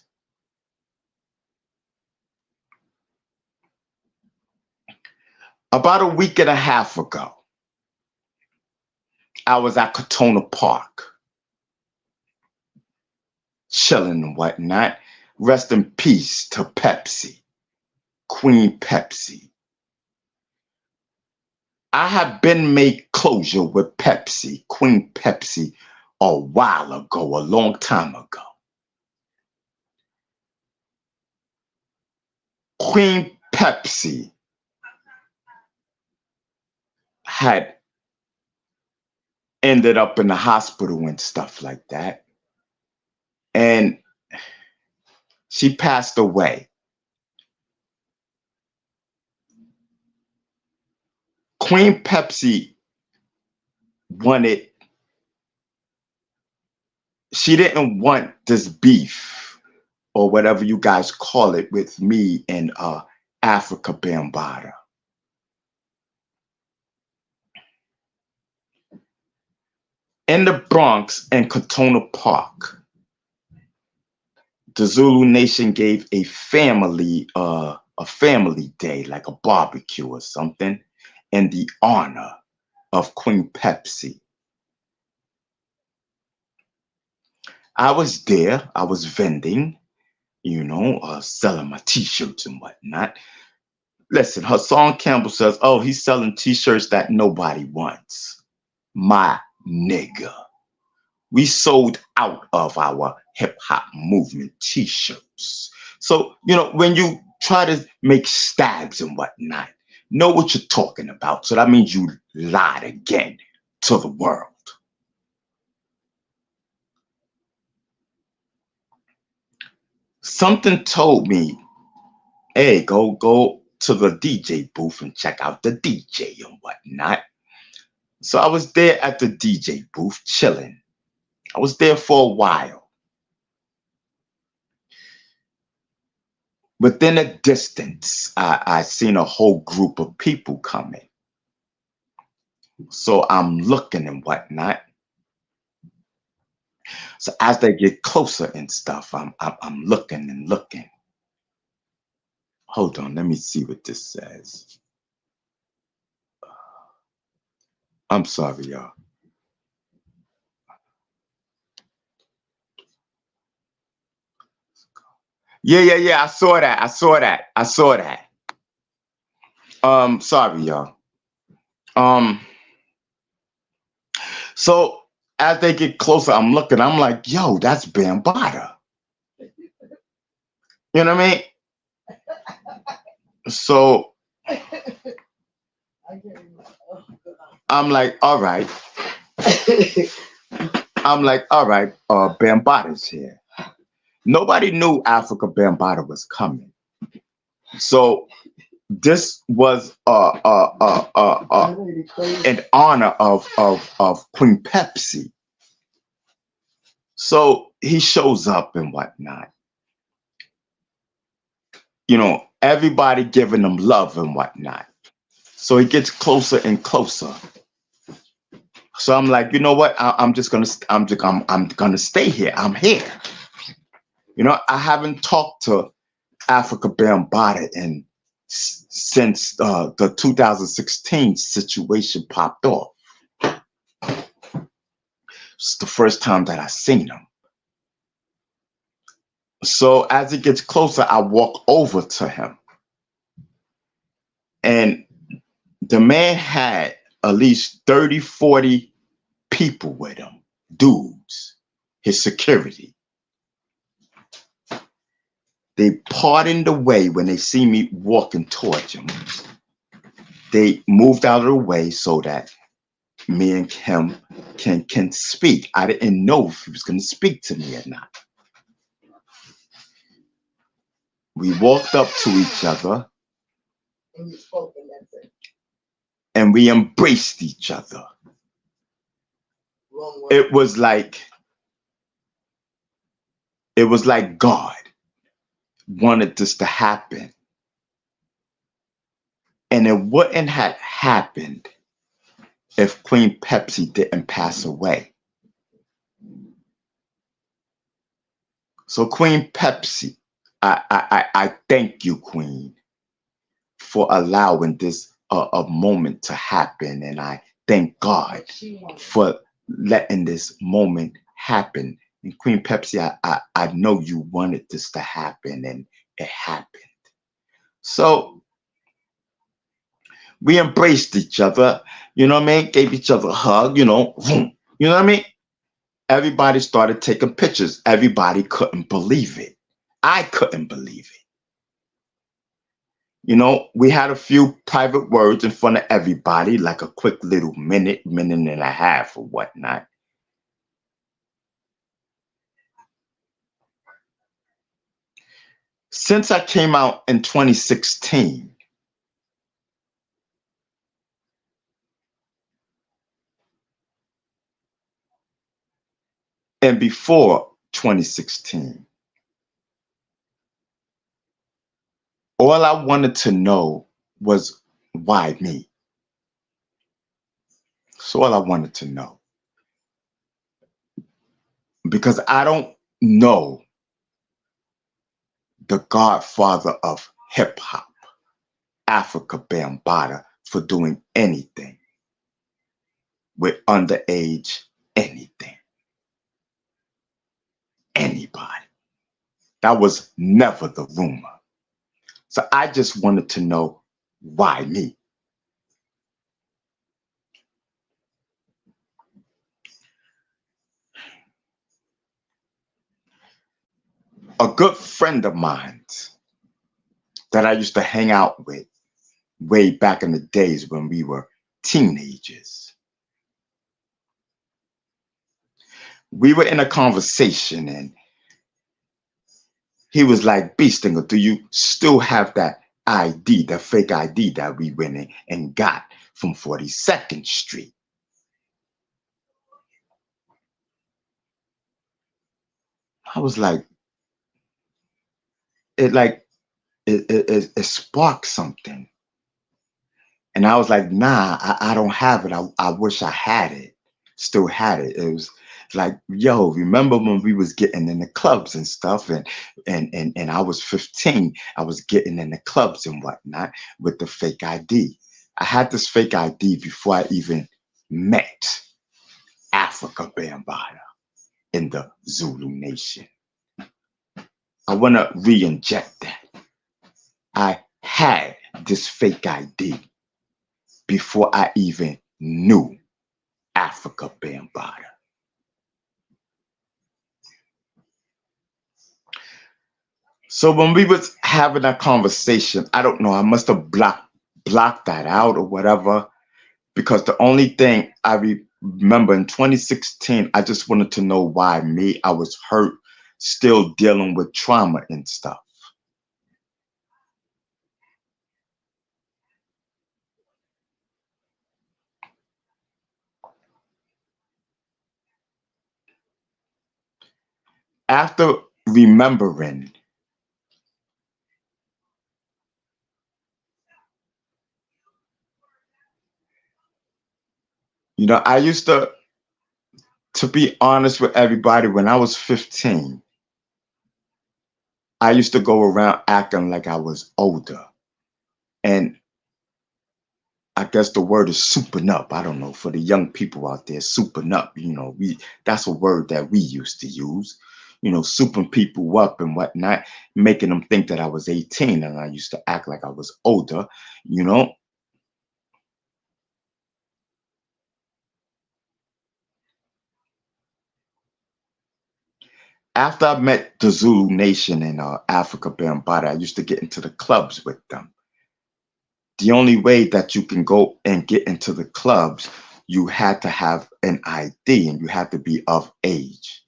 About a week and a half ago, I was at Katona Park, chilling and whatnot. Rest in peace to Pepsi, Queen Pepsi. I have been made closure with Pepsi, Queen Pepsi, a while ago, a long time ago. Queen Pepsi had ended up in the hospital and stuff like that. And she passed away. Queen Pepsi she didn't want this beef or whatever you guys call it with me and Afrika Bambaataa. In the Bronx and Katona Park, the Zulu Nation gave a family day, like a barbecue or something, in the honor of Queen Pepsi. I was there. I was vending, selling my t-shirts and whatnot. Listen, Hassan Campbell says, oh, he's selling t-shirts that nobody wants. My nigga. We sold out of our hip-hop movement t-shirts. So, when you try to make stabs and whatnot, know what you're talking about. So that means you lied again to the world. Something told me, hey, go to the DJ booth and check out the DJ and whatnot. So I was there at the DJ booth chilling. I was there for a while. Within a distance, I seen a whole group of people coming. So I'm looking and whatnot. So as they get closer and stuff, I'm looking and looking. Hold on, let me see what this says. I'm sorry, y'all. Yeah. I saw that. Sorry, y'all. So as they get closer, I'm looking. I'm like, yo, that's bambatta. You know what I mean? So I'm like, all right. Bambatta's here. Nobody knew Afrika Bambaataa was coming. So this was in honor of Queen Pepsi. So he shows up and whatnot. You know, everybody giving him love and whatnot. So he gets closer and closer. So I'm like, you know what? I'm gonna stay here. I'm here. You know, I haven't talked to Afrika Bambaataa since the 2016 situation popped off. It's the first time that I seen him. So as he gets closer, I walk over to him. And the man had at least 30, 40 people with him, dudes, his security. They parted the way when they see me walking towards him. They moved out of the way so that me and him can speak. I didn't know if he was going to speak to me or not. We walked up to each other and we embraced each other. It was like God wanted this to happen. And it wouldn't have happened if Queen Pepsi didn't pass away. So Queen Pepsi, I thank you, Queen, for allowing this a moment to happen. And I thank God for letting this moment happen. And Queen Pepsi, I know you wanted this to happen, and it happened. So we embraced each other, you know what I mean? Gave each other a hug, you know what I mean? Everybody started taking pictures. Everybody couldn't believe it. I couldn't believe it. You know, we had a few private words in front of everybody, like a quick little minute and a half or whatnot. Since I came out in 2016, and before 2016, all I wanted to know was why me. That's all I wanted to know. Because I don't know the godfather of hip hop, Afrika Bambaataa, for doing anything with underage anything. Anybody. That was never the rumor. So I just wanted to know why me. A good friend of mine that I used to hang out with way back in the days when we were teenagers. We were in a conversation and he was like, "Beastinger, do you still have that ID, that fake ID that we went in and got from 42nd Street?" I was like, it sparked something. And I was like, nah, I don't have it. I wish I had it, still had it. It was like, yo, remember when we was getting in the clubs and stuff, and I was 15, I was getting in the clubs and whatnot with the fake ID. I had this fake ID before I even met Afrika Bambaataa in the Zulu Nation. I want to re-inject that. I had this fake ID before I even knew Afrika Bambaataa. So when we was having that conversation, I don't know, I must have blocked that out or whatever, because the only thing I remember in 2016, I just wanted to know why me. I was hurt, still dealing with trauma and stuff. After remembering, you know, I used to be honest with everybody, when I was 15, I used to go around acting like I was older. And I guess the word is souping up. I don't know, for the young people out there, souping up, you know, that's a word that we used to use, you know, souping people up and whatnot, making them think that I was 18, and I used to act like I was older, you know. After I met the Zulu Nation and Afrika Bambaataa, I used to get into the clubs with them. The only way that you can go and get into the clubs, you had to have an ID and you had to be of age.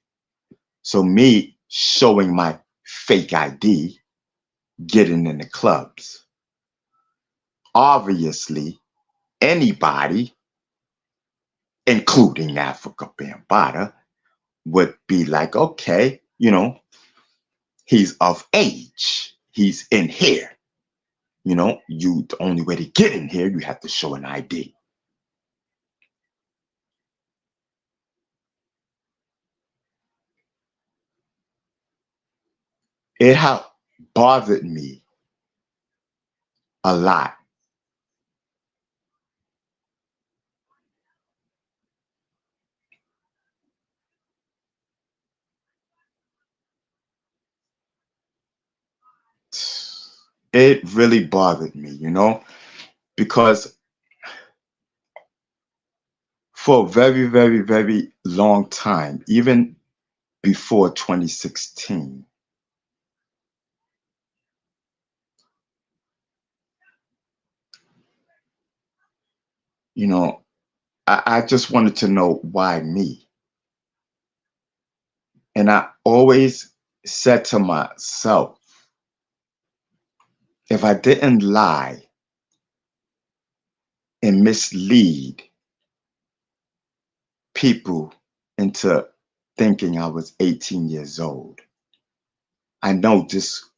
So me showing my fake ID, getting in the clubs, obviously anybody, including Afrika Bambaataa, would be like, okay, you know, he's of age, he's in here. You know, the only way to get in here, you have to show an ID. It had bothered me a lot. It really bothered me, you know, because for a very, very, very long time, even before 2016, you know, I just wanted to know why me. And I always said to myself, if I didn't lie and mislead people into thinking I was 18 years old, I know this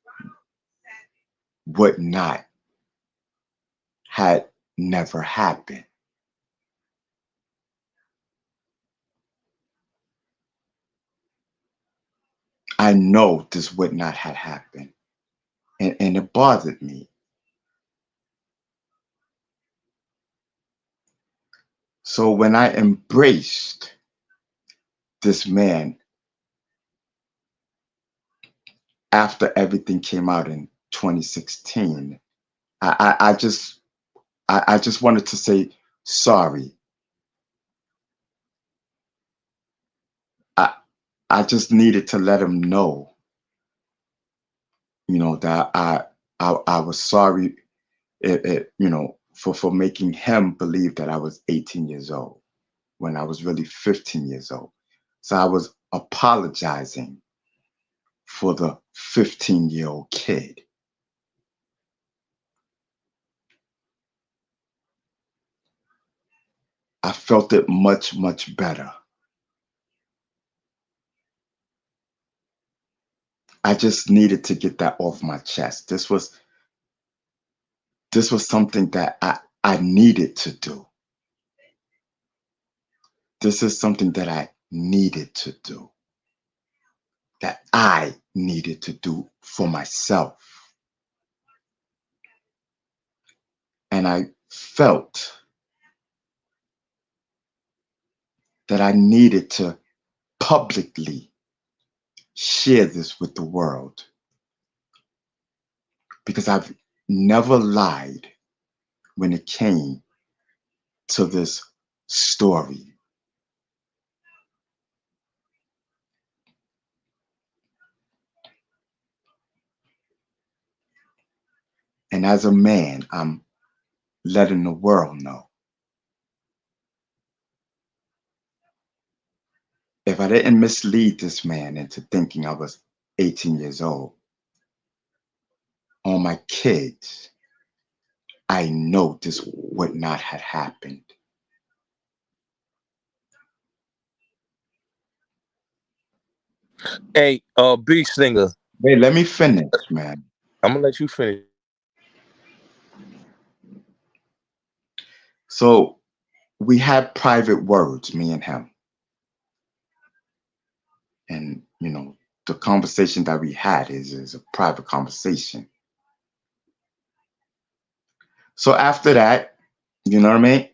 would not had never happened. I know this would not have happened. And it bothered me. So when I embraced this man after everything came out in 2016, I just wanted to say sorry. I just needed to let him know, you know, that I was sorry, you know, for making him believe that I was 18 years old when I was really 15 years old. So I was apologizing for the 15-year-old kid. I felt it much, much better. I just needed to get that off my chest. This was something that I needed to do. This is something that I needed to do, that I needed to do for myself. And I felt that I needed to publicly share this with the world, because I've never lied when it came to this story. And as a man, I'm letting the world know. If I didn't mislead this man into thinking I was 18 years old, on my kids, I know this would not have happened. Hey, Beast Singer, Wait, let me finish, man. I'm gonna let you finish. So we had private words, me and him. And, the conversation that we had is a private conversation. So after that, you know what I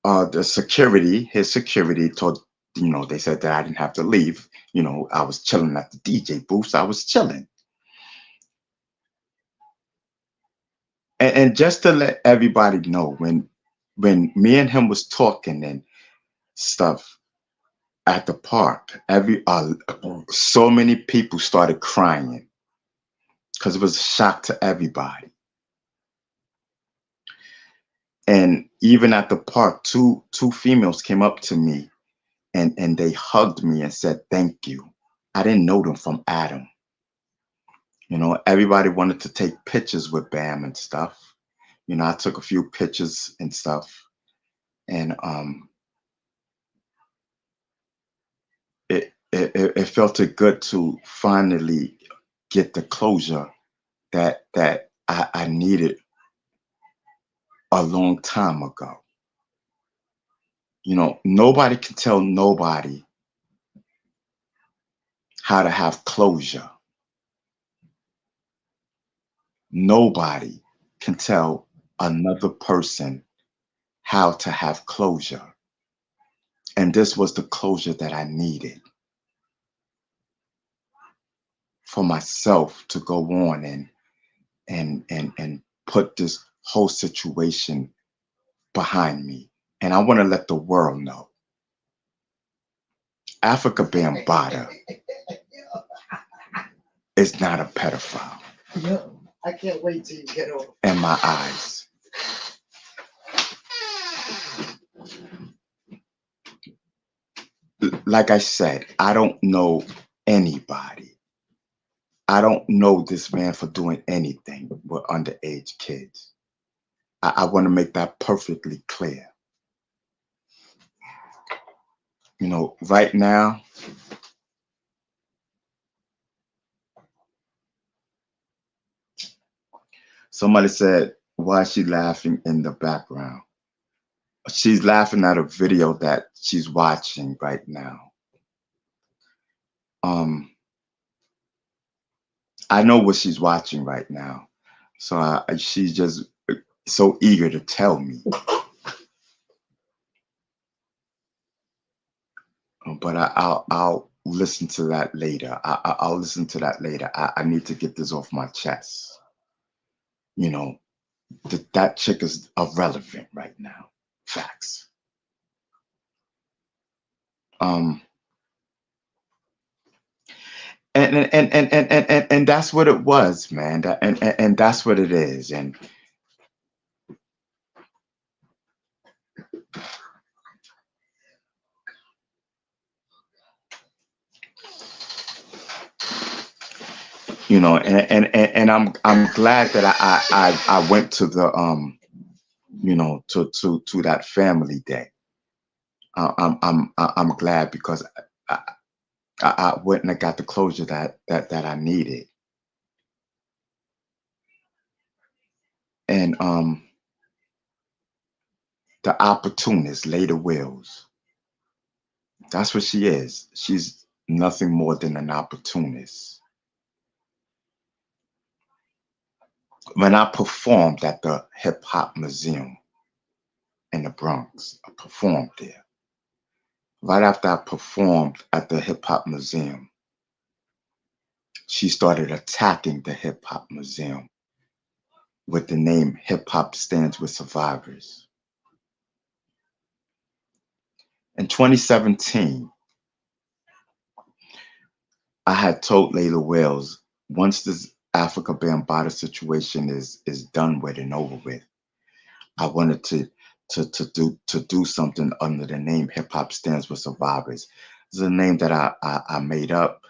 mean? His security told, they said that I didn't have to leave. I was chilling at the DJ booth. So I was chilling. And just to let everybody know, when me and him was talking and stuff at the park, so many people started crying because it was a shock to everybody. And even at the park, two females came up to me and they hugged me and said, "Thank you." I didn't know them from Adam. Everybody wanted to take pictures with Bam and stuff. I took a few pictures and stuff. And it felt good to finally get the closure that I needed a long time ago. Nobody can tell nobody how to have closure. Nobody can tell another person how to have closure. And this was the closure that I needed for myself to go on and put this whole situation behind me. And I want to let the world know, Afrika Bambaataa is not a pedophile. No, I can't wait till you get over. In my eyes. Like I said, I don't know anybody. I don't know this man for doing anything with underage kids. I want to make that perfectly clear. Right now, somebody said, "Why is she laughing in the background?" She's laughing at a video that she's watching right now. I know what she's watching right now. So she's just so eager to tell me. But I'll listen to that later. I'll listen to that later. I need to get this off my chest. That chick is irrelevant right now. Facts. And that's what it was, man. And that's what it is. And and I'm glad that I went to the to that family day. I'm glad because I went and I got the closure that I needed. And the opportunists lay the wills. That's what she is. She's nothing more than an opportunist. When I performed at the Hip Hop Museum in the Bronx, I performed there. Right after I performed at the Hip Hop Museum, she started attacking the Hip Hop Museum with the name Hip Hop Stands with Survivors. In 2017, I had told Layla Wells, once this Afrika Bambaataa situation is done with and over with, I wanted to do something under the name Hip Hop Stands with Survivors. It's a name that I made up.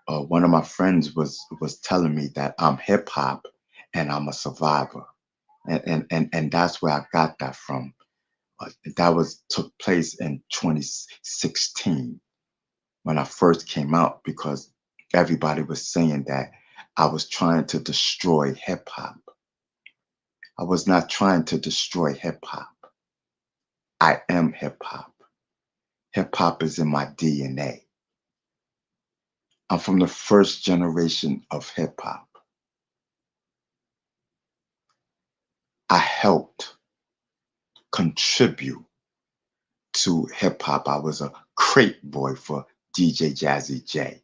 One of my friends was telling me that I'm hip hop and I'm a survivor, and that's where I got that from. That was took place in 2016 when I first came out, because everybody was saying that I was trying to destroy hip hop. I was not trying to destroy hip hop. I am hip hop. Hip hop is in my DNA. I'm from the first generation of hip hop. I helped contribute to hip hop. I was a crate boy for DJ Jazzy J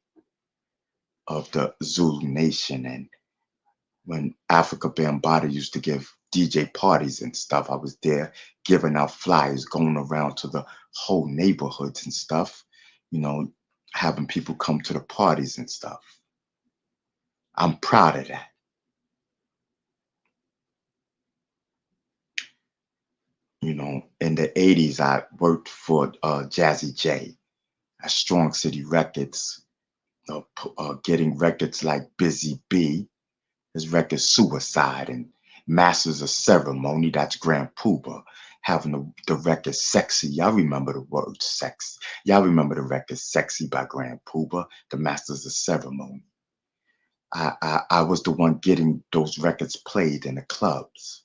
of the Zulu Nation. And when Afrika Bambaataa used to give DJ parties and stuff, I was there giving out flyers, going around to the whole neighborhoods and stuff, you know, having people come to the parties and stuff. I'm proud of that. You know, in the 80s, I worked for Jazzy J at Strong City Records, getting records like Busy B, his record Suicide, and Masters of Ceremony, that's Grand Pooba, having the record Sexy. Y'all remember the word sex. Y'all remember the record Sexy by Grand Pooba, the Masters of Ceremony. I was the one getting those records played in the clubs.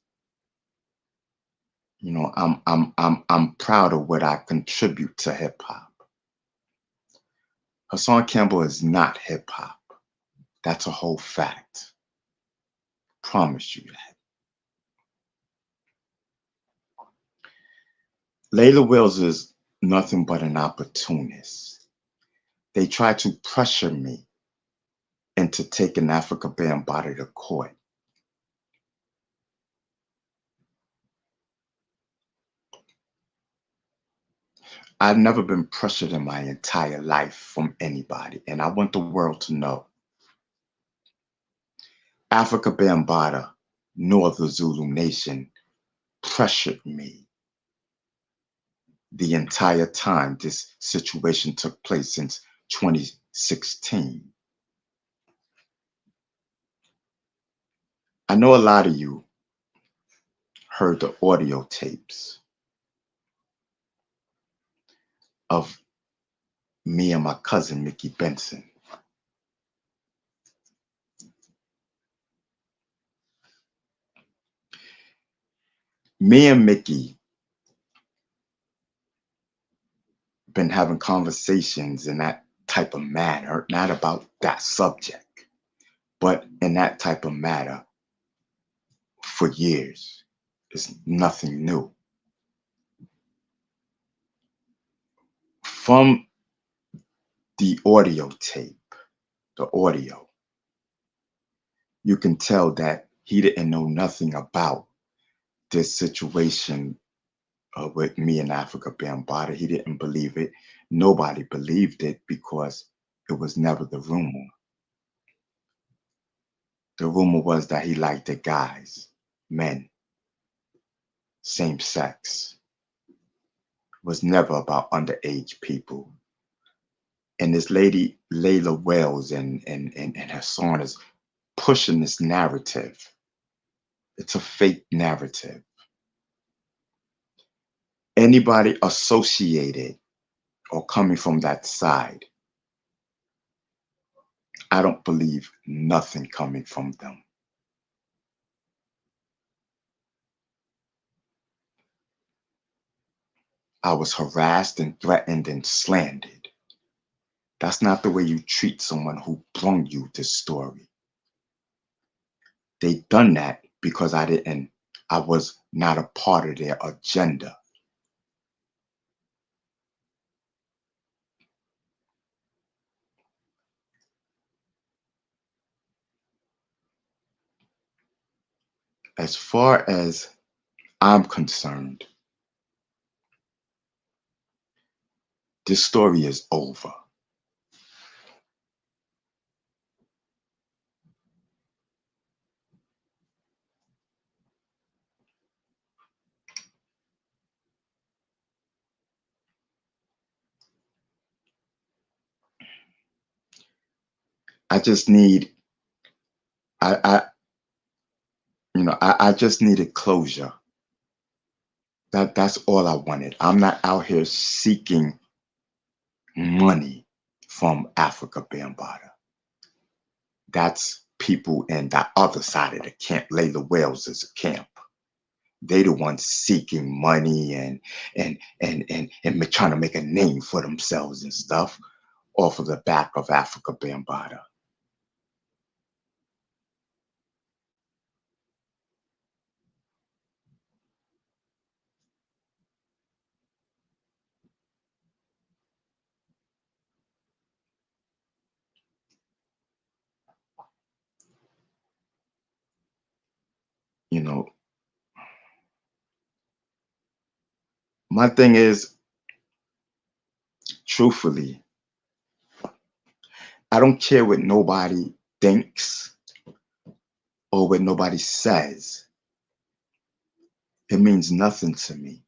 You know, I'm proud of what I contribute to hip hop. Hassan Campbell is not hip hop. That's a whole fact. Promise you that. Layla Wells is nothing but an opportunist. They try to pressure me into taking Afrika Bambaataa to court. I've never been pressured in my entire life from anybody, and I want the world to know. Afrika Bambaataa, nor the Zulu Nation, pressured me the entire time this situation took place since 2016. I know a lot of you heard the audio tapes of me and my cousin, Mickey Benson. Me and Mickey been having conversations in that type of manner, not about that subject, but in that type of matter for years. It's nothing new. From the audio tape, the audio, you can tell that he didn't know nothing about this situation with me and Afrika Bambaataa. He didn't believe it. Nobody believed it because it was never the rumor. The rumor was that he liked the guys, men, same sex. It was never about underage people. And this lady, Layla Wells, and her son is pushing this narrative. It's a fake narrative. Anybody associated or coming from that side, I don't believe nothing coming from them. I was harassed and threatened and slandered. That's not the way you treat someone who brung you this story. They done that because I was not a part of their agenda. As far as I'm concerned, this story is over. I just need I I just needed closure. That's all I wanted. I'm not out here seeking money from Afrika Bambaataa. That's people in that other side of the camp. Layla Wells is a camp. They the ones seeking money and trying to make a name for themselves and stuff off of the back of Afrika Bambaataa. You know, my thing is, truthfully, I don't care what nobody thinks or what nobody says. It means nothing to me.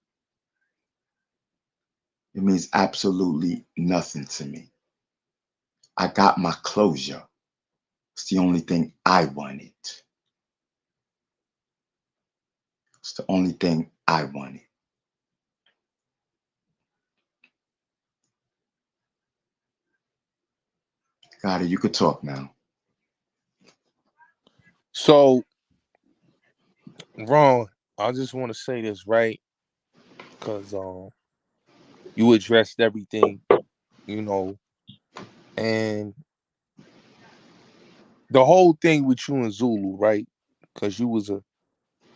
It means absolutely nothing to me. I got my closure. It's the only thing I wanted. It's the only thing I wanted. Got it. You could talk now. So, Ron, I just want to say this, right? Because you addressed everything, you know, and the whole thing with you and Zulu, right? Because you was a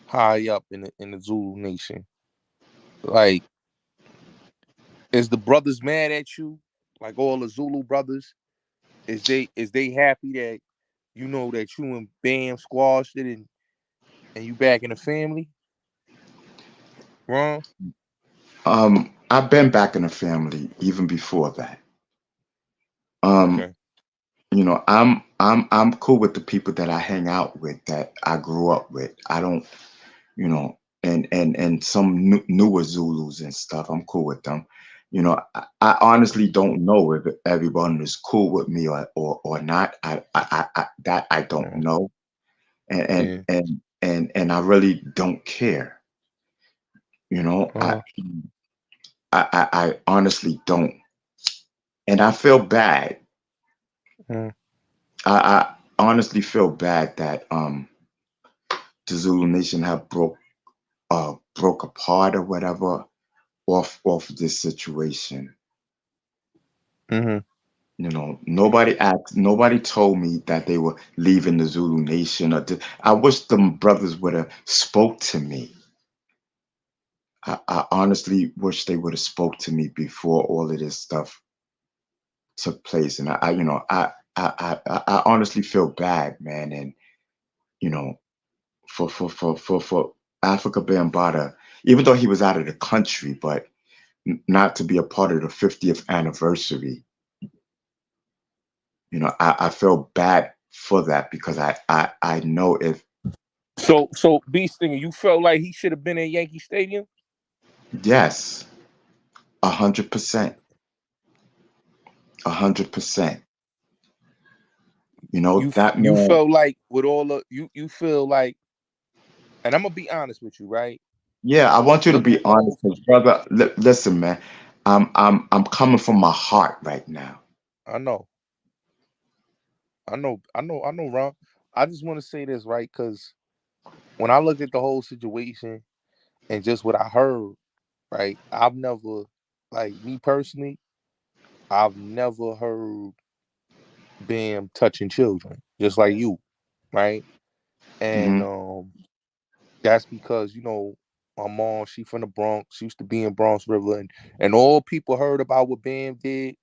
high up in the Zulu Nation. Like, is the brothers mad at you? Like all the Zulu brothers? Is they happy that you know that you and Bam squashed it and you back in the family? Ron? I've been back in the family even before that. Um, Okay. I'm cool with the people that I hang out with, that I grew up with. I don't, and some newer Zulus and stuff. I'm cool with them. I honestly don't know if everyone is cool with me or not. I don't Yeah. know, and and Yeah. and and I really don't care. You know, I Uh, I I, I honestly don't, and I feel bad. uh, I honestly feel bad that the Zulu Nation have broke apart or whatever off this situation. mm-hmm. Nobody told me that they were leaving the Zulu Nation. I wish them brothers would have spoke to me. I honestly wish they would have spoke to me before all of this stuff took place. And I honestly feel bad, man. And you know, for Afrika Bambaataa, even though he was out of the country, but not to be a part of the 50th anniversary. I feel bad for that because I know if So Beast Stinger, you felt like he should have been at Yankee Stadium? yes, 100%, 100%. That You man. felt like with all the you feel like, and I'm gonna be honest with you, right? Yeah, I want you to Looking be at the whole, honest, 'cause brother. Listen, man, I'm coming from my heart right now. I know, I know, Ron. I just want to say this, right? Because when I looked at the whole situation and just what I heard, right? I've never, like me personally, I've never heard Bam touching children, just like you, right? And Mm-hmm. that's because my mom, she from the Bronx. She used to be in Bronx River, and all people heard about what Bam did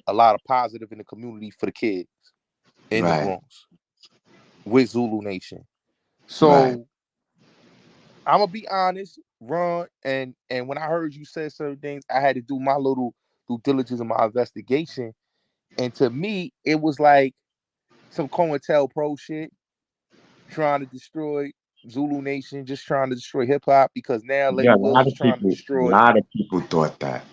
a lot of positive in the community for the kids in the Right. Bronx with Zulu Nation. Right. So I'm gonna be honest, Ron, and when I heard you say certain things, I had to do my little due diligence in my investigation, and to me, it was like some Coel Pro shit, trying to destroy Zulu Nation, just trying to destroy hip hop because now Yeah, Lady Wills is trying to a destroy. lot of people thought that.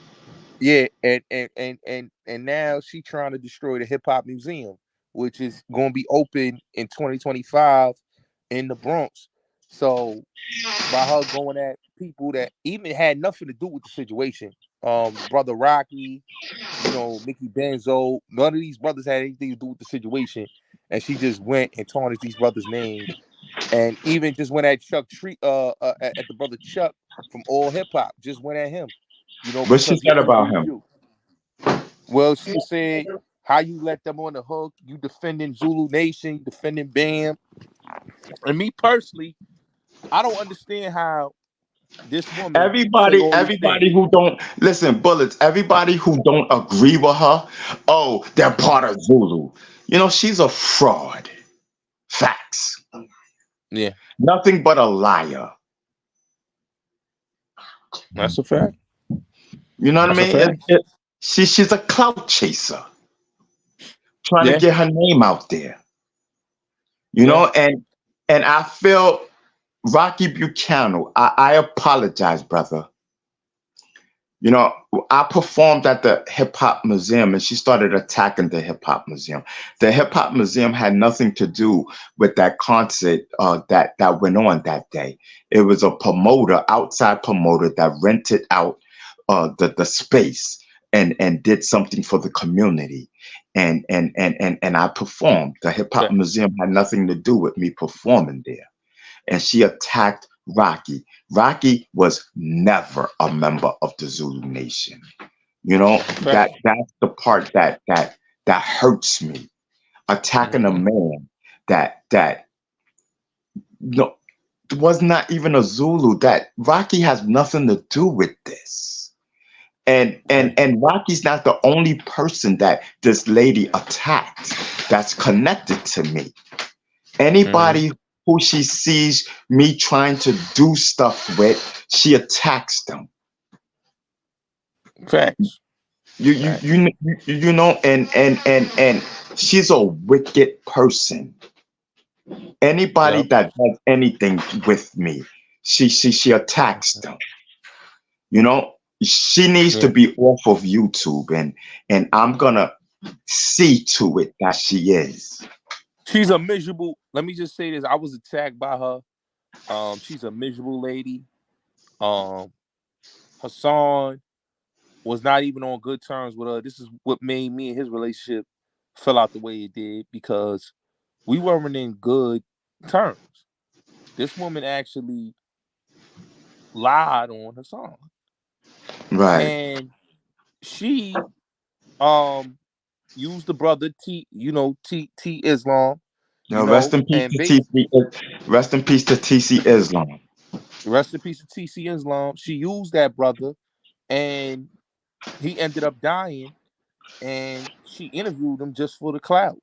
Yeah, and now she trying to destroy the hip hop museum, which is going to be open in 2025 in the Bronx. So by her going at people that even had nothing to do with the situation, brother Rocky, Mickey Benzo, none of these brothers had anything to do with the situation, and she just went and tarnished these brothers' names, and even just went at Chuck Tree, at the brother Chuck from All Hip Hop, just went at him, What she because he said about interviewed him? you. Well, she said how you let them on the hook, you defending Zulu Nation, defending Bam, and me personally, I don't understand how this woman say all these Everybody things. who don't listen, bullets. Everybody who don't agree with her, oh, they're Mhm. part of Zulu. She's a fraud. Facts. Yeah, Nothing but a liar. that's a fact. You know what I That's a mean? fact. She's a clout chaser, trying to Yeah, get her name out there. yeah, And I feel Rocky Buchanan. I apologize, brother. You know, I performed at the Hip Hop Museum and she started attacking the Hip Hop Museum. The Hip Hop Museum had nothing to do with that concert that went on that day. It was a promoter, outside promoter, that rented out the space and did something for the community. And I performed. The Hip Hop yeah. Museum had nothing to do with me performing there, and she attacked Rocky. Rocky was never a member of the Zulu Nation. That's a fact. That's the part that hurts me. Attacking a Hmm. man that no was not even a Zulu. That Rocky has nothing to do with this. And Yeah. Rocky's not the only person that this lady attacked that's connected to me. Hmm. Anybody who she sees me trying to do stuff with, she attacks them. Facts. You you Facts. you you know, and she's a wicked person. Anybody Yep. that does anything with me, she attacks Mhm. them. You know, she needs to Yeah. be off of YouTube, and I'm gonna see to it that she is. She's a miserable. Let me just say this: I was attacked by her. She's a miserable lady. Um, Hassan was not even on good terms with her. This is what made me and his relationship fell out the way it did because we weren't in good terms. This woman actually lied on Hassan, Right. and she um used the brother T Islam, Rest in peace and to basically TC. Rest in peace to TC Islam. rest in peace to TC Islam. She used that brother, and he ended up dying. And she interviewed him just for the clout.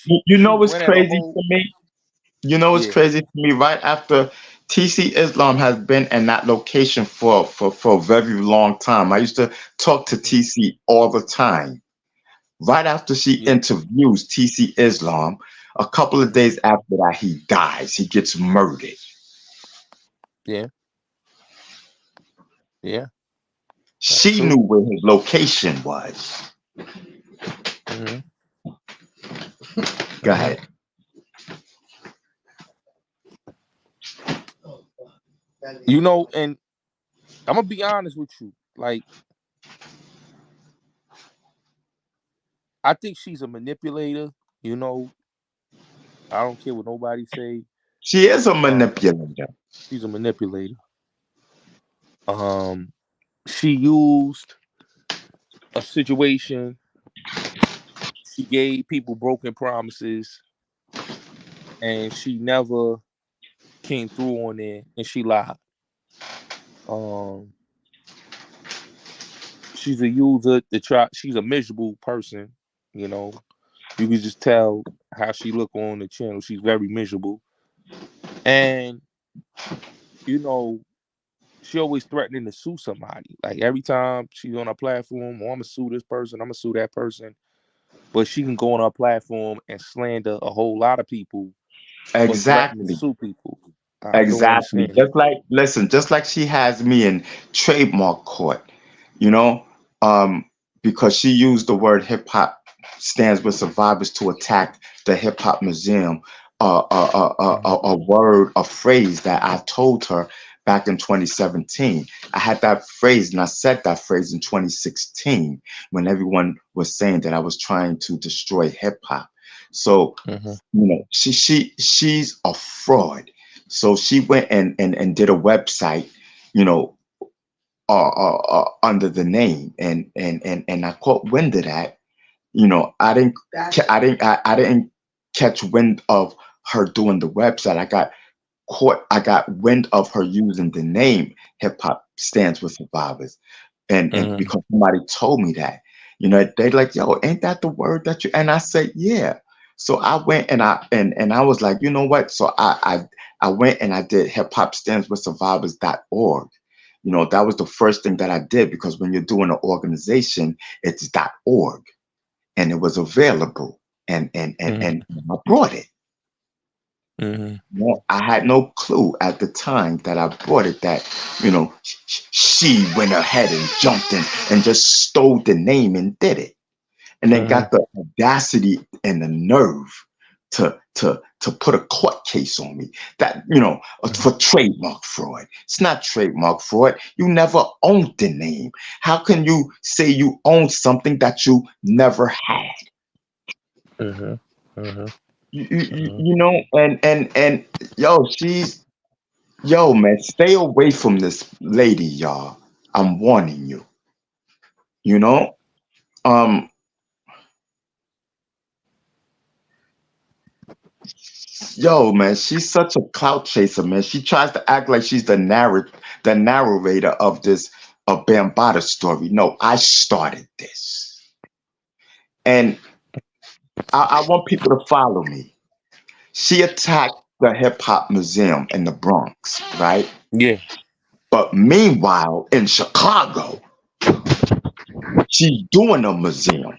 You, She you she know what's went at a crazy whole. to me? You know what's Yeah, crazy to me? Right after TC Islam has been in that location for a very long time. I used to talk to mhm, TC all the time. Right after she yeah, interviews TC Islam, a couple of mhm, days after that, he dies. He gets murdered. yeah, yeah. That's She true. knew where his location was. Hmm. Go Hmm. ahead. And I'm gonna be honest with you. Like, I think she's a manipulator. You know, I don't care what nobody say. She is a Um, manipulator. she's a manipulator. She used a situation. She gave people broken promises, and she never came through on it, and she lied. Um, she's a user. She's a miserable person. You know, you can just tell how she look on the channel. She's very miserable, and you know, she always threatening to sue somebody. Like every time she's on a platform, oh, I'm gonna sue this person. I'm gonna sue that person. But she can go on her platform and slander a whole lot of people, but threaten to Exactly. sue people. I don't Exactly. understand Just that. like, listen, just like she has me in trademark court, you know, um, because she used the word hip hop stands with survivors to attack the hip hop museum, a word, a phrase that I told her back in 2017. I had that phrase and I said that phrase in 2016 when everyone was saying that I was trying to destroy hip hop. So, Mm-hmm. she's a fraud. So she went and did a website, you know, under the name, and I caught wind of that. I didn't catch wind of her doing the website. I got wind of her using the name Hip Hop Stands with Survivors, and Mm-hmm. because somebody told me that, they like, yo, ain't that the word that you? And I said, yeah. So I went and I was like, you know what? So I went and I did hip hop stands with survivors.org. That was the first thing that I did, because when you're doing an organization, it's .org, and it was available, and I brought it. Mm-hmm. Well, I had no clue at the time that I brought it that, she went ahead and jumped in and just stole the name and did it. And then Mm-hmm. got the audacity and the nerve to put a court case on me that, for trademark fraud. It's not trademark fraud. You never owned the name. How can you say you own something that you never had? Mm-hmm. Mm-hmm. And yo, yo, man, stay away from this lady, y'all. I'm warning you. You know, um, yo, man, she's such a clout chaser, man. She tries to act like she's the narrator of this Bambaataa story. No, I started this, and I want people to follow me. She attacked the Hip Hop Museum in the Bronx, right? Yeah. But meanwhile, in Chicago, she's doing a museum.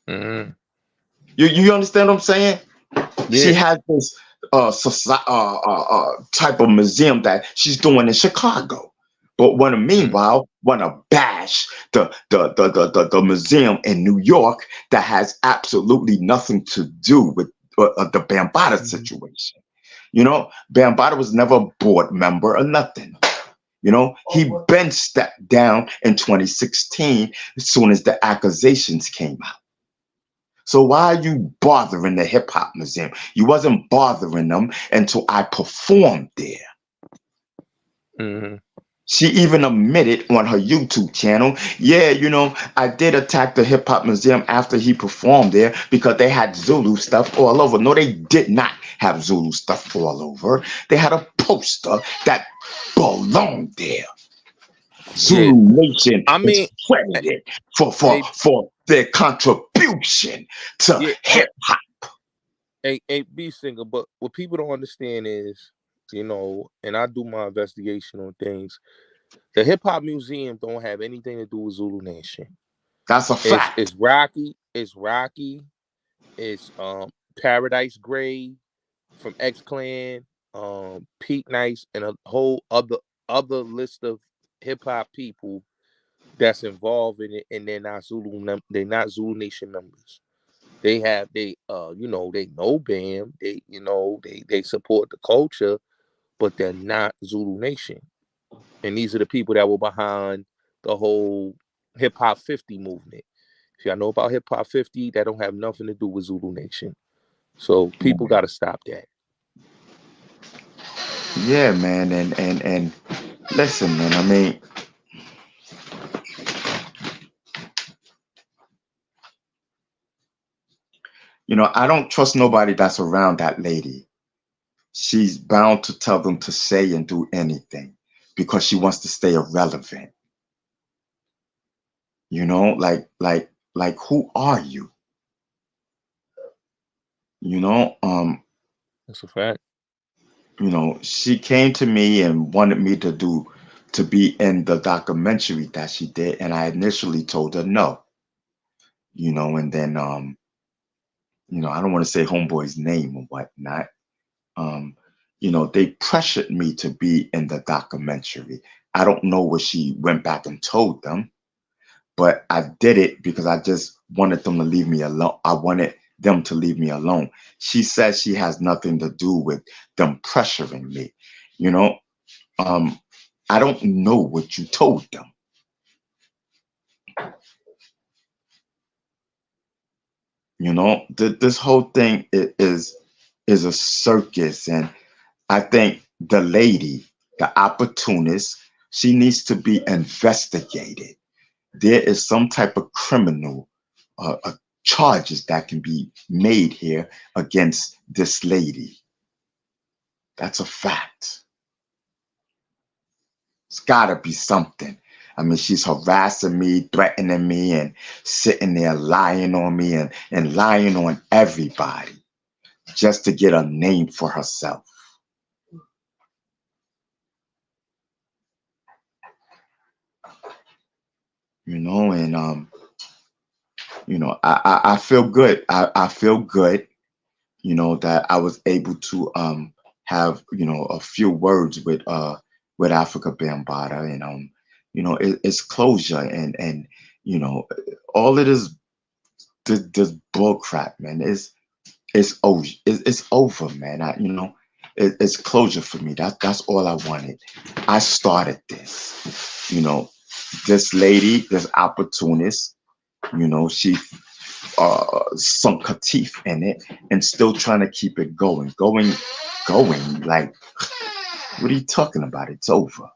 Mm-hmm. You understand what I'm saying? She Yeah. has this type of museum that she's doing in Chicago, but Mm-hmm. meanwhile want to bash the museum in New York that has absolutely nothing to do with the Bambaataa Mm-hmm. situation. Bambaataa was never a board member or nothing. He been stepped down in 2016 as soon as the accusations came out. So why are you bothering the hip hop museum? You wasn't bothering them until I performed there. Mm-hmm. She even admitted on her YouTube channel, yeah, I did attack the hip hop museum after he performed there because they had Zulu stuff all over. No, they did not have Zulu stuff all over. They had a poster that belonged there. Yeah. Zulu Nation I is mean, credited for a their contribution to yeah, hip hop. a B singer. But what people don't understand is, and I do my investigation on things. The hip hop museum don't have anything to do with Zulu Nation. That's a It's fact. it's Rocky. It's Rocky. It's Paradise Gray from X Clan, Pete Nice, and a whole other list of hip hop people that's involved in it, and they're not Zulu Nation members. They know Bam, they support the culture, but they're not Zulu Nation. And these are the people that were behind the whole Hip Hop 50 movement. If y'all know about Hip Hop 50, that don't have nothing to do with Zulu Nation. So people got to stop that. Yeah, man, and listen, man. I mean, I don't trust nobody that's around that lady. She's bound to tell them to say and do anything because she wants to stay irrelevant. Like who are you? You know, um, That's a fact. she came to me and wanted me to be in the documentary that she did, and I initially told her no. And then I don't want to say homeboy's name or whatnot. Um, they pressured me to be in the documentary. I don't know what she went back and told them, but I did it because I just wanted them to leave me alone. I wanted them to leave me alone. She says she has nothing to do with them pressuring me. You know, um, I don't know what you told them. This whole thing is a circus, and I think the lady, the opportunist, she needs to be investigated. There is some type of criminal charges that can be made here against this lady. That's a fact. It's got to be something. I mean, she's harassing me, threatening me, and sitting there lying on me and lying on everybody just to get a name for herself. And I feel good. I feel good, that I was able to have, a few words with Afrika Bambaataa, and it's closure, and you know all it is, this bull crap, man. It's over. It's over, man. It's closure for me. That's all I wanted. I started this. This lady, this opportunist. She sunk her teeth in it and still trying to keep it going. Like, what are you talking about? It's over.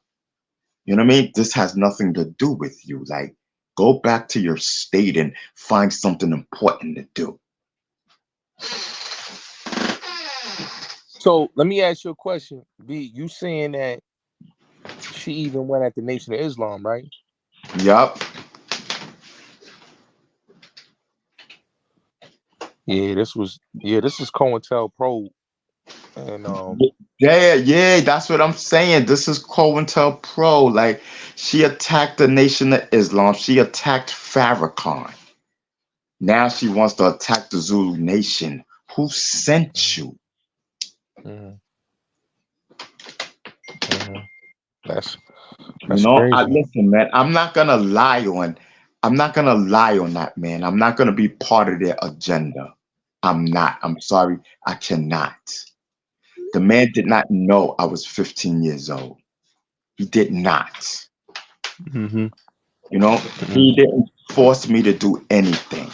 You know what I mean? This has nothing to do with you. Like, go back to your state and find something important to do. So let me ask you a question. B, you saying that she even went at the Nation of Islam, right? Yup. This is Coel Pro, and Yeah, that's what I'm saying. This is Coel Pro. Like, she attacked the Nation of Islam. She attacked Farrakhan. Now she wants to attack the Zulu Nation. Who sent you? mhm, mhm. that's You that's know, I crazy. listen, man. I'm not gonna lie on that, man. I'm not gonna be part of their agenda. I'm not. I'm sorry. I cannot. The man did not know I was 15 years old. He did not. Hmm. He didn't force me to do anything.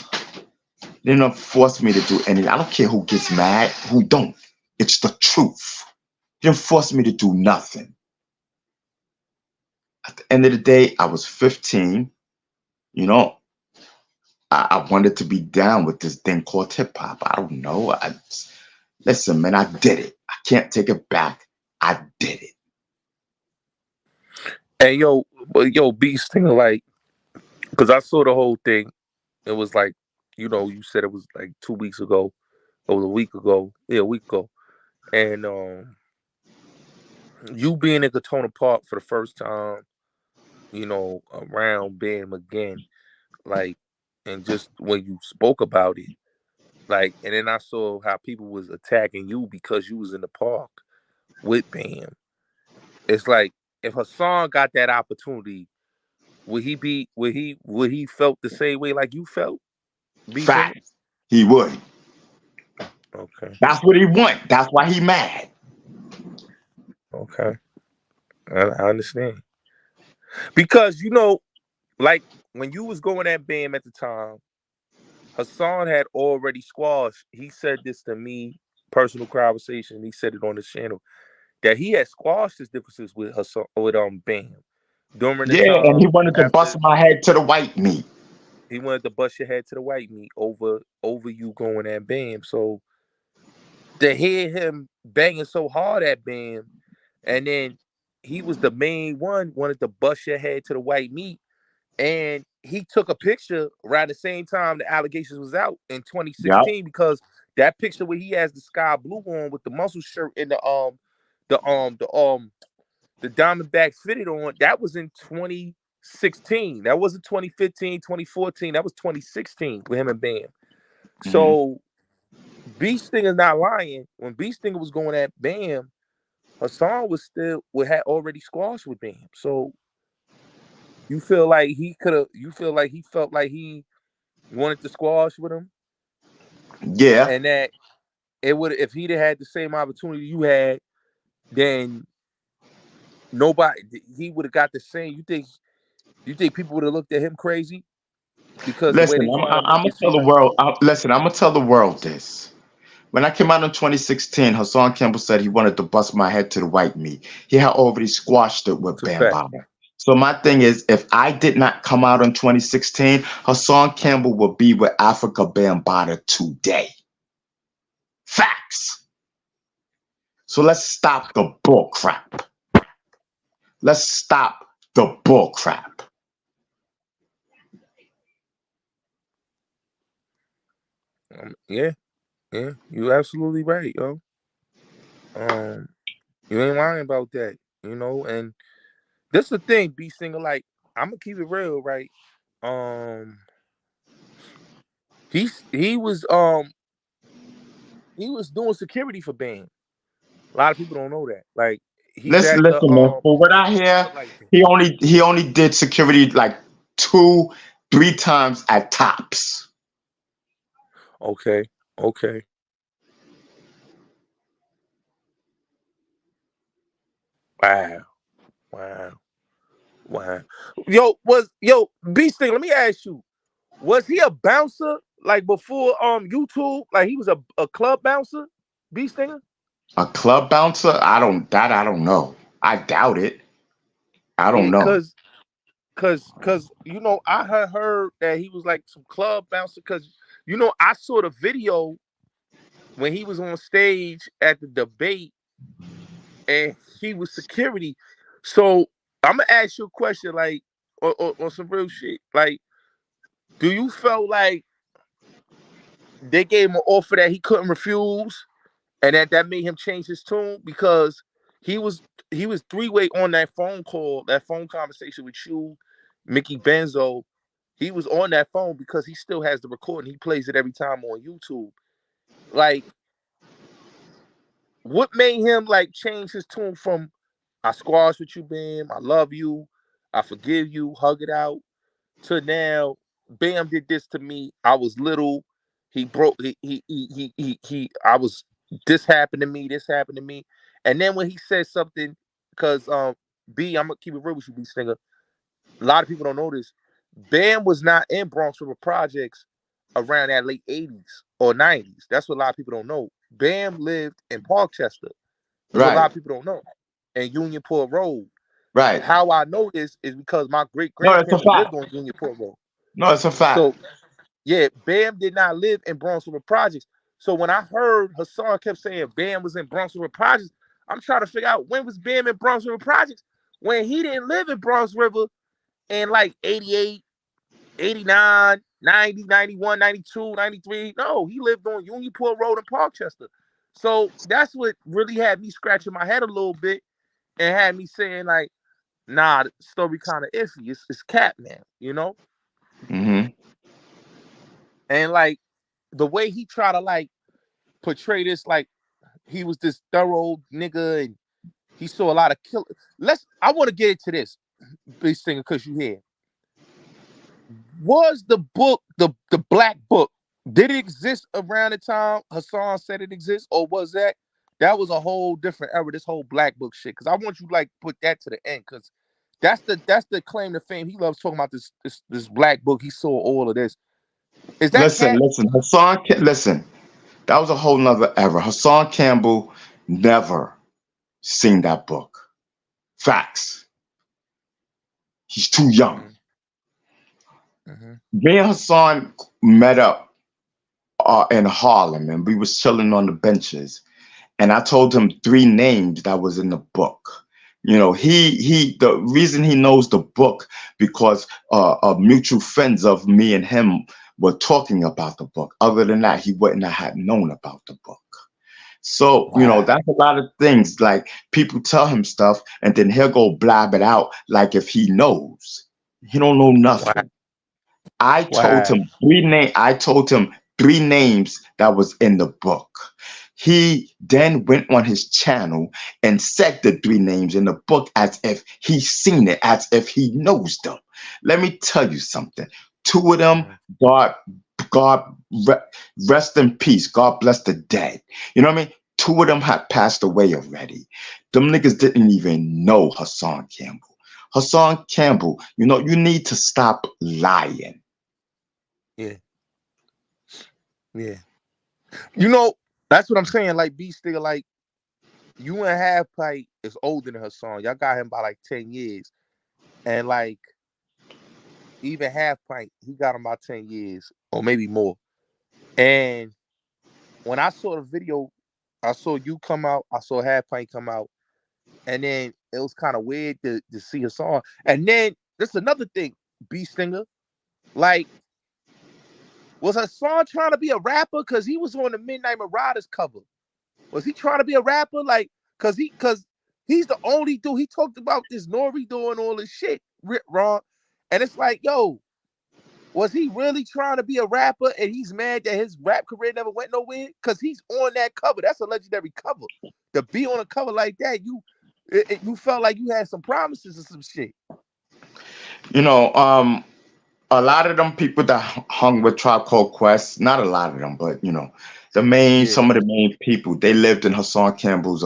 They didn't force me to do anything. I don't care who gets mad, who don't. It's the truth. He didn't force me to do nothing. At the end of the day, I was 15. You know, I wanted to be down with this thing called hip hop. I don't know. Listen, man, I did it. I can't take it back. I did it. And yo, Beast thing, like, because I saw the whole thing. It was like, you said it was like 2 weeks ago, or a week ago. Yeah, a week ago. And you being in Katona Park for the first time, around Bam again, like, and just when you spoke about it, like, and then I saw how people was attacking you because you was in the park with Bam. It's like, if Hassan got that opportunity, would he felt the same way like you felt? Be simple. Fact. He would. Okay. That's what he want. That's why he mad. Okay. I understand. Because like, when you was going at Bam at the time, Hassan had already squashed. He said this to me, personal conversation. He said it on the channel. that he had squashed his differences with Hassan, with Bam during the Yeah, and he time wanted to bust after my head to the white meat. he wanted to bust your head to the white meat over you going at Bam. So to hear him banging so hard at Bam, and then he was the main one wanted to bust your head to the white meat, and he took a picture around the same time the allegations was out in Yep. 2016 because that picture where he has the sky blue on with the muscle shirt and the the Diamondbacks fitted on, that was in 2016. That wasn't 2015, 2014. That was 2016 with him and Bam. Mm-hmm. So Beast Stinger's not lying. When Beast Stinger was going at Bam, Hassan was still had already squashed with Bam. So you feel like he could have. You feel like he felt like he wanted to squash with him, Yeah. and that it would if he'd have had the same opportunity you had, then nobody he would have got the same. You think people would have looked at him crazy because the way Listen, they I'm, trying to I'm make gonna it tell seem the like world. Listen, I'm gonna tell the world this. When I came out in 2016, Hassan Campbell said he wanted to bust my head to the white meat. He had already squashed it with it's a fact. Bambaataa. So my thing is, if I did not come out in 2016, Hassan Campbell would be with Afrika Bambaataa today. Facts. So let's stop the bull crap. Let's stop the bull crap. Yeah, yeah, you absolutely right, yo. Um, you ain't lying about that, and this is the thing, B Singer. Like, I'm gonna keep it real, right? Um, he's he was doing security for Bam. A lot of people don't know that. Like, he's Listen, at the listen, man. For what I hear, red light thing. he only did security like 2, 3 times at tops. Okay, okay. Wow, wow, wow. B Sting. Let me ask you. Was he a bouncer like before YouTube? Like he was a club bouncer, B Stinger? A club bouncer? I don't know. I doubt it. I don't Yeah, know. cause I had heard that he was like some club bouncer cause I saw the video when he was on stage at the debate and he was security. So I'm gonna ask you a question like on some real shit. Like, do you feel like they gave him an offer that he couldn't refuse? And that made him change his tune because he was he was three-way on that phone call, that phone conversation with you, Mickey Benzo. He was on that phone because he still has the recording. He plays it every time on YouTube. Like, what made him like change his tune from "I squash with you, Bam, I love you, I forgive you, hug it out" to now Bam did this to me. I was little. He broke. I was. This happened to me. This happened to me. And then when he said something, because B, I'm gonna keep it real with you, B Stinger. A lot of people don't know this. Bam was not in Bronx River Projects around that late 80s or 90s. That's what a lot of people don't know. Bam lived in Parkchester. That's what a lot Right. of people don't know. And Unionport Road. Right. How I know this is because my great No, it's a grandparents fact. lived on Unionport Road. No, it's a fact. So yeah, Bam did not live in Bronx River Projects. So when I heard Hassan kept saying Bam was in Bronx River Projects, I'm trying to figure out when was Bam in Bronx River Projects when he didn't live in Bronx River in like 88, 89, 90, 91, 92, 93. No, he lived on Unionport Road in Parkchester. So that's what really had me scratching my head a little bit and had me saying like, nah, the story kind of iffy. It's cap now. Mm-hmm. And like the way he tried to like portray this like he was this thorough nigga and he saw a lot of kill. I want to get into this, big singer, because you here. Was the book the black book? Did it exist around the time Hassan said it exists, or was that was a whole different era? This whole black book shit. Because I want you to like put that to the end, because that's the claim to fame. He loves talking about this black book. He saw all of this. Is that Listen, cat? listen. Listen. That was a whole nother era. Hassan Campbell never, seen that book. Facts. He's too young. Me and Hassan met up in Harlem, and we was chilling on the benches. And I told him 3 names that was in the book. You know, the reason he knows the book because mutual friends of me and him were talking about the book. Other than that, he wouldn't have known about the book. So, you know, Wow. that's a lot of things. Like people tell him stuff and then he'll go blab it out like if he knows. He don't know Wow. nothing. I told Wow. him 3 names that was in the book. He then went on his channel and said the 3 names in the book as if he's seen it, as if he knows them. Let me tell you something. 2 of them, God rest in peace. God bless the dead. You know what I mean? 2 of them had passed away already. Them niggas didn't even know Hassan Campbell. Hassan Campbell, you know, you need to stop lying. Yeah. Yeah. You know, that's what I'm saying. Like B Sticker, like you and Half Pipe is older than Hassan. Y'all got him by like 10 years. And like even Half Pipe, he got him about 10 years or maybe more. And when I saw the video, I saw you come out, I saw Half Pipe come out, and then it was kind of weird to see Hassan. And then there's another thing, B Stinger. Like, was Hassan trying to be a rapper? Because he was on the Midnight Marauders cover. Was he trying to be a rapper? Like, cause he's the only dude. He talked about this Nori doing all this shit, Ron. And it's like, yo, was he really trying to be a rapper? And he's mad that his rap career never went nowhere? Cause he's on that cover. That's a legendary cover. To be on a cover like that, you felt like you had some promises or some shit. You know, a lot of them people that hung with Tribe Called Quest, not a lot of them, but you know, Yeah, some of the main people, they lived in Hassan Campbell's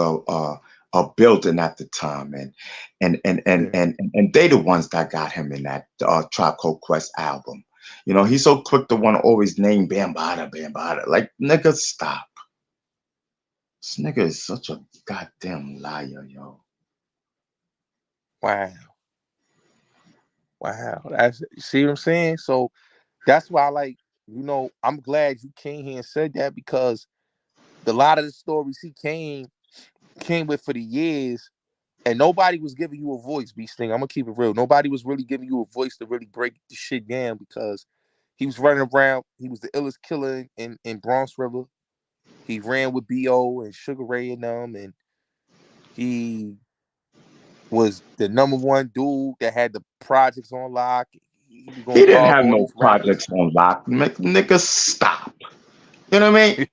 building at the time, yeah, and they the ones that got him in that Tribe Called Quest album. You know, he's so quick to want to always name Bambada, Bambada. Like, nigga, stop. This nigga is such a goddamn liar, yo. wow, wow. That's see what I'm saying. So that's why, like, I'm glad you came here and said that because a lot of the stories he came with for the years, and nobody was giving you a voice, Beast Thing. I'm gonna keep it real. Nobody was really giving you a voice to really break the shit down because he was running around. He was the illest killer in Bronx River. He ran with B.O. and Sugar Ray and them, and he was the #1 dude that had the projects on lock. He was gonna He didn't carve have all no these rappers. projects on lock. Nigga, stop. You know what I mean?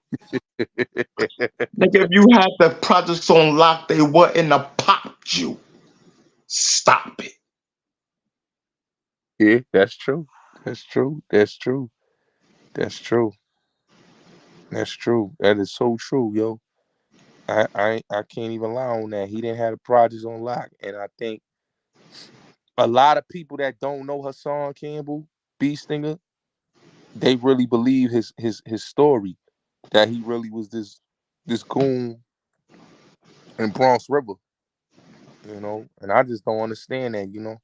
Nigga, if you had the projects on lock, they wouldn't have popped you. Stop it. Yeah, that's true. That's true. That's true. That's true. That's true. That is so true, yo. I can't even lie on that. He didn't have the projects on lock, and I think a lot of people that don't know Hassan Campbell, B Stinger, they really believe his story that he really was this goon in Bronx River, and I just don't understand that.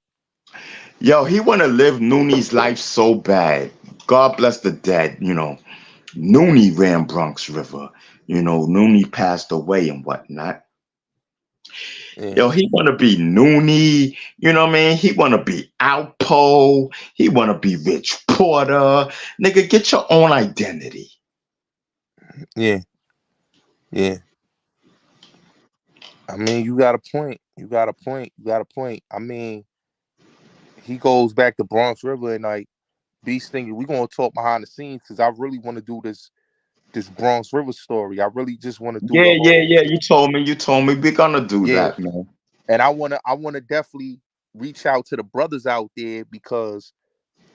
Yo, he want to live Nooney's life so bad. God bless the dead, you know. Nooney ran Bronx River. You know, Nooney passed away and whatnot. Yeah, Yo, he want to be Nooney. You know what I mean? He want to be Alpo. He want to be Rich Porter. Nigga, get your own identity. yeah, yeah. I mean, you got a point. You got a point. You got a point. I mean, he goes back to Bronx River and like Beast thinking we gonna talk behind the scenes because I really want to do this Bronx River story. I really just want to do the Yeah, yeah, whole yeah. You told me. You told me. We're gonna do yeah. that, man. And I wanna definitely reach out to the brothers out there because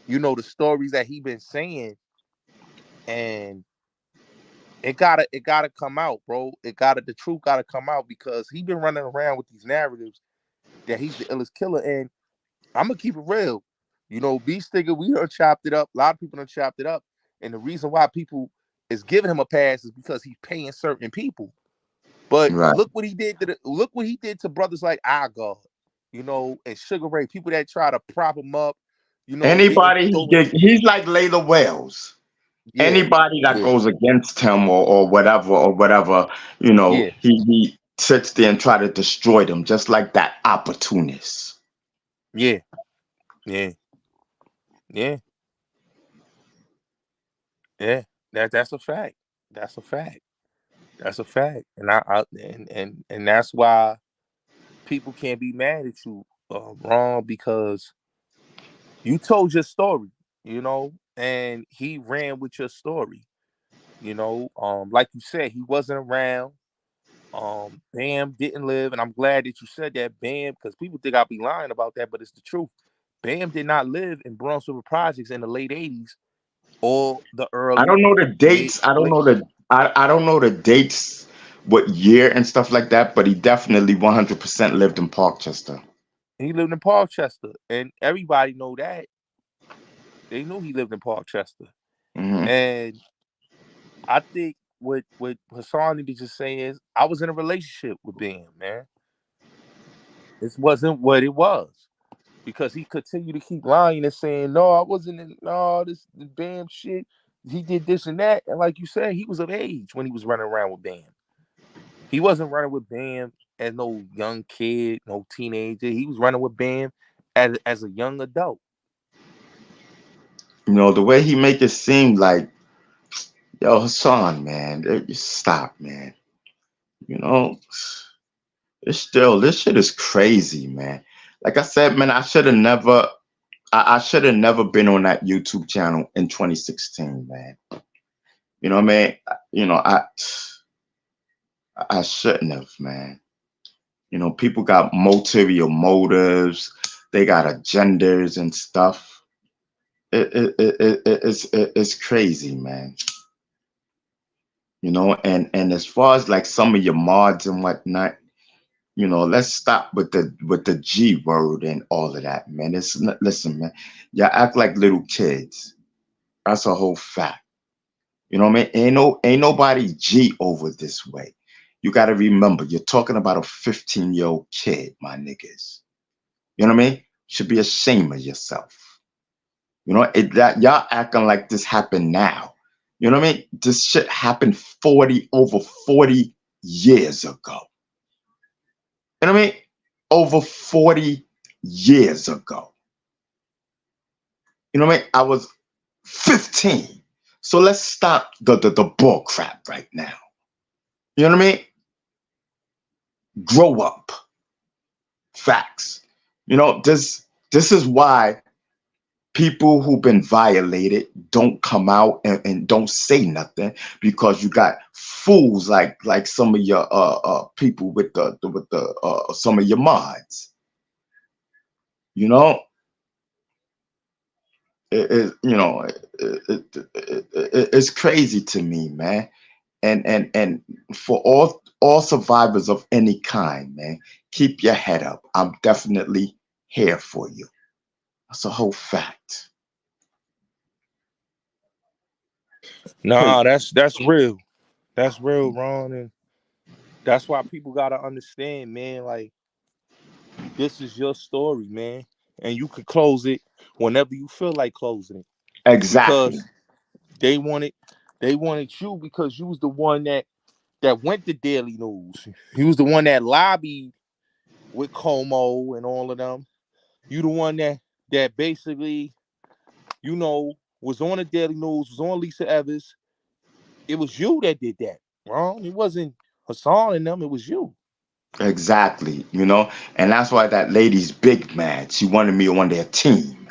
the stories that he been saying and it gotta come out, bro. The truth gotta come out because he been running around with these narratives that he's the illest killer. And I'm gonna keep it real. B Sticker, we done chopped it up. A lot of people done chopped it up. And the reason why people is giving him a pass is because he's paying certain people. But Right. look what he did to brothers like Our God, and Sugar Ray, people that try to prop him up, didn't Anybody throw his he's like Layla Wells. yeah, Anybody that yeah, goes against him or whatever, yeah, he sits there and try to destroy them, just like that opportunist. yeah, yeah, yeah, yeah. That's a fact. That's a fact. That's a fact. And that's why people can't be mad at you, wrong, because you told your story, and he ran with your story, like you said, he wasn't around. Bam didn't live, and I'm glad that you said that, Bam, because people think I'll be lying about that, but it's the truth. Bam did not live in Bronx River Projects in the late '80s or the I don't early know the mid dates. I don't late. know I don't know the dates, what year and stuff like that, but he definitely 100% lived in Parkchester. He lived in Parkchester, and everybody know that. They knew he lived in Parkchester, Hmm. and I think what Hassan needed to say is, I was in a relationship with Bam, man. This wasn't what it was. Because he continued to keep lying and saying, no, I wasn't in this Bam shit. He did this and that. And like you said, he was of age when he was running around with Bam. He wasn't running with Bam as no young kid, no teenager. He was running with Bam as a young adult. The way he make it seem like, yo, Hassan, man, stop, man. You know, this shit is crazy, man. Like I said, man, I should have never been on that YouTube channel in 2016, man. You know what I mean? You know, I shouldn't have, man. People got ulterior motives, they got agendas and stuff. It's crazy, man. And as far as like some of your mods and whatnot, let's stop with the G word and all of that, man. Listen, man, y'all act like little kids. That's a whole fact. You know what I mean? Ain't nobody G over this way. You got to remember, you're talking about a 15-year-old kid, my niggas. You know what I mean? Should be ashamed of yourself. That y'all acting like this happened now. You know what I mean? This shit happened over 40 years ago. You know what I mean? Over 40 years ago. You know what I mean? I was 15. So let's stop the bull crap right now. You know what I mean? Grow up. Facts. This is why people who've been violated don't come out and don't say nothing, because you got fools like some of your people with the some of your mods. You know, it's crazy to me, man. And for all survivors of any kind, man, keep your head up. I'm definitely here for you. That's a whole fact. Nah, that's real. That's real, Ron. And that's why people gotta understand, man, like, this is your story, man. And you can close it whenever you feel like closing it. Exactly. Because they wanted you, because you was the one that went to Daily News. He was the one that lobbied with Como and all of them. You the one that basically, was on the Daily News, was on Lisa Evans. It was you that did that, wrong. It wasn't Hassan and them. It was you. Exactly. And that's why that lady's big mad. She wanted me on their team.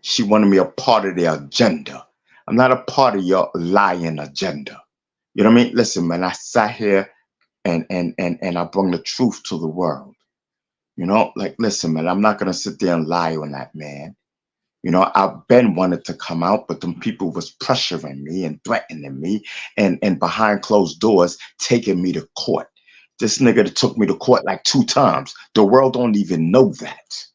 She wanted me a part of their agenda. I'm not a part of your lying agenda. You know what I mean? Listen, man, I sat here and I brought the truth to the world. Like, listen, man, I'm not gonna sit there and lie on that man. I've been wanted to come out, but them people was pressuring me and threatening me and behind closed doors taking me to court. This nigga that took me to court like 2 times. The world don't even know that.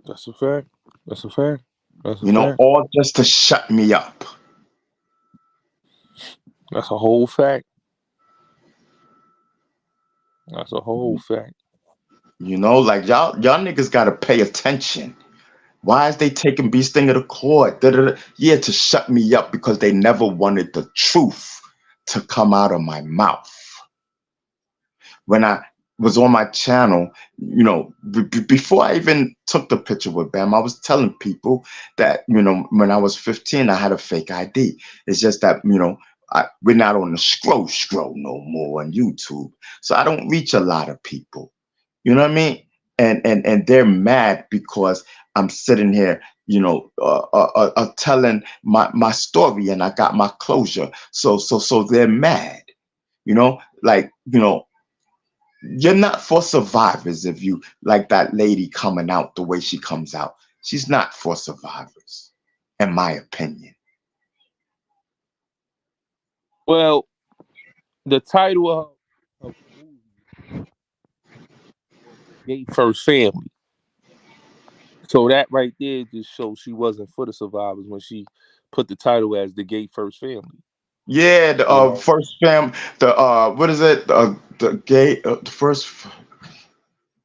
That's a fact. That's a fact. That's a fact. All just to shut me up. That's a whole fact. That's a whole fact. You know, like y'all niggas gotta pay attention. Why is they taking Bee Stinger to court? Da, da, da. Yeah, to shut me up because they never wanted the truth to come out of my mouth. When I was on my channel, you know, before I even took the picture with Bam, I was telling people that, you know, when I was 15, I had a fake ID. It's just that, you know, we're not on the scroll no more on YouTube. So I don't reach a lot of people. You know what I mean? And they're mad because I'm sitting here, you know, telling my story and I got my closure. So they're mad. You know, like, you know, you're not for survivors if you like that lady coming out the way she comes out. She's not for survivors, in my opinion. Well, the title of the movie was Gay First Family. So that right there just shows she wasn't for the survivors when she put the title as the Gay First Family. Yeah, the You know, first fam, the what is it? The gay, the first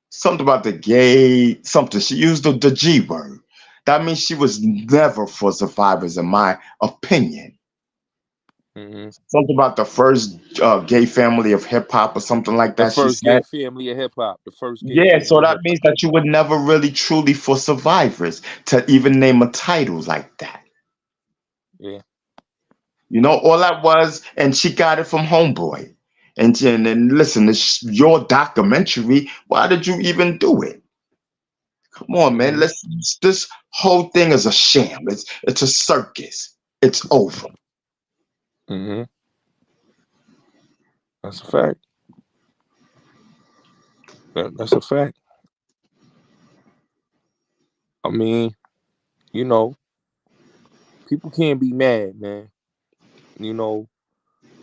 something about the gay something. She used the G word. That means she was never for survivors, in my opinion. hmm Something about the first gay family of hip hop or something like the that. She first said. gay family of hip hop. The first gay Yeah, so family of that hip hop. means that you would never really truly for survivors to even name a title like that. Yeah. You know, all that was, and she got it from Homeboy. And listen, it's your documentary. Why did you even do it? Come on, man. hmm This whole thing is a sham. It's a circus. It's over. hmm That's a fact. That's a fact. I mean, you know, people can't be mad, man. You know,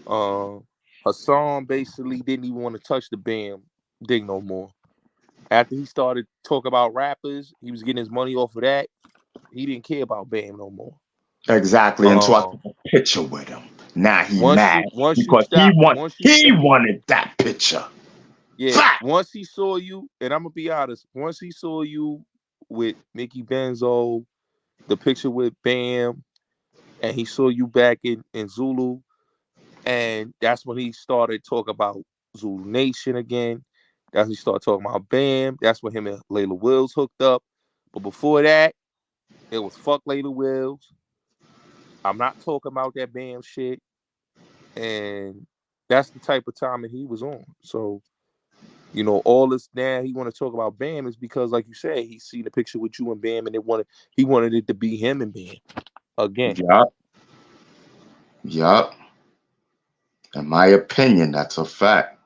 uh, Hassan basically didn't even want to touch the Bam thing no more. After he started talking about rappers, he was getting his money off of that. He didn't care about Bam no more. Exactly. Until I Um, took a picture with him. Now he mad once you because stop, once you he stop, wanted that picture. yeah, Fact. once he saw you, and I'm gonna be honest, once he saw you with Mickey Benzo, the picture with Bam, and he saw you back in Zulu, and that's when he started talking about Zulu Nation again. That's when he started talking about Bam. That's when him and Layla Wills hooked up. But before that, it was fuck Layla Wills. I'm not talking about that Bam shit. And that's the type of time that he was on. So, you know, all this now he want to talk about Bam is because, like you said, he seen the picture with you and Bam, and he wanted it to be him and Bam again. Yup. Yup. In my opinion, that's a fact.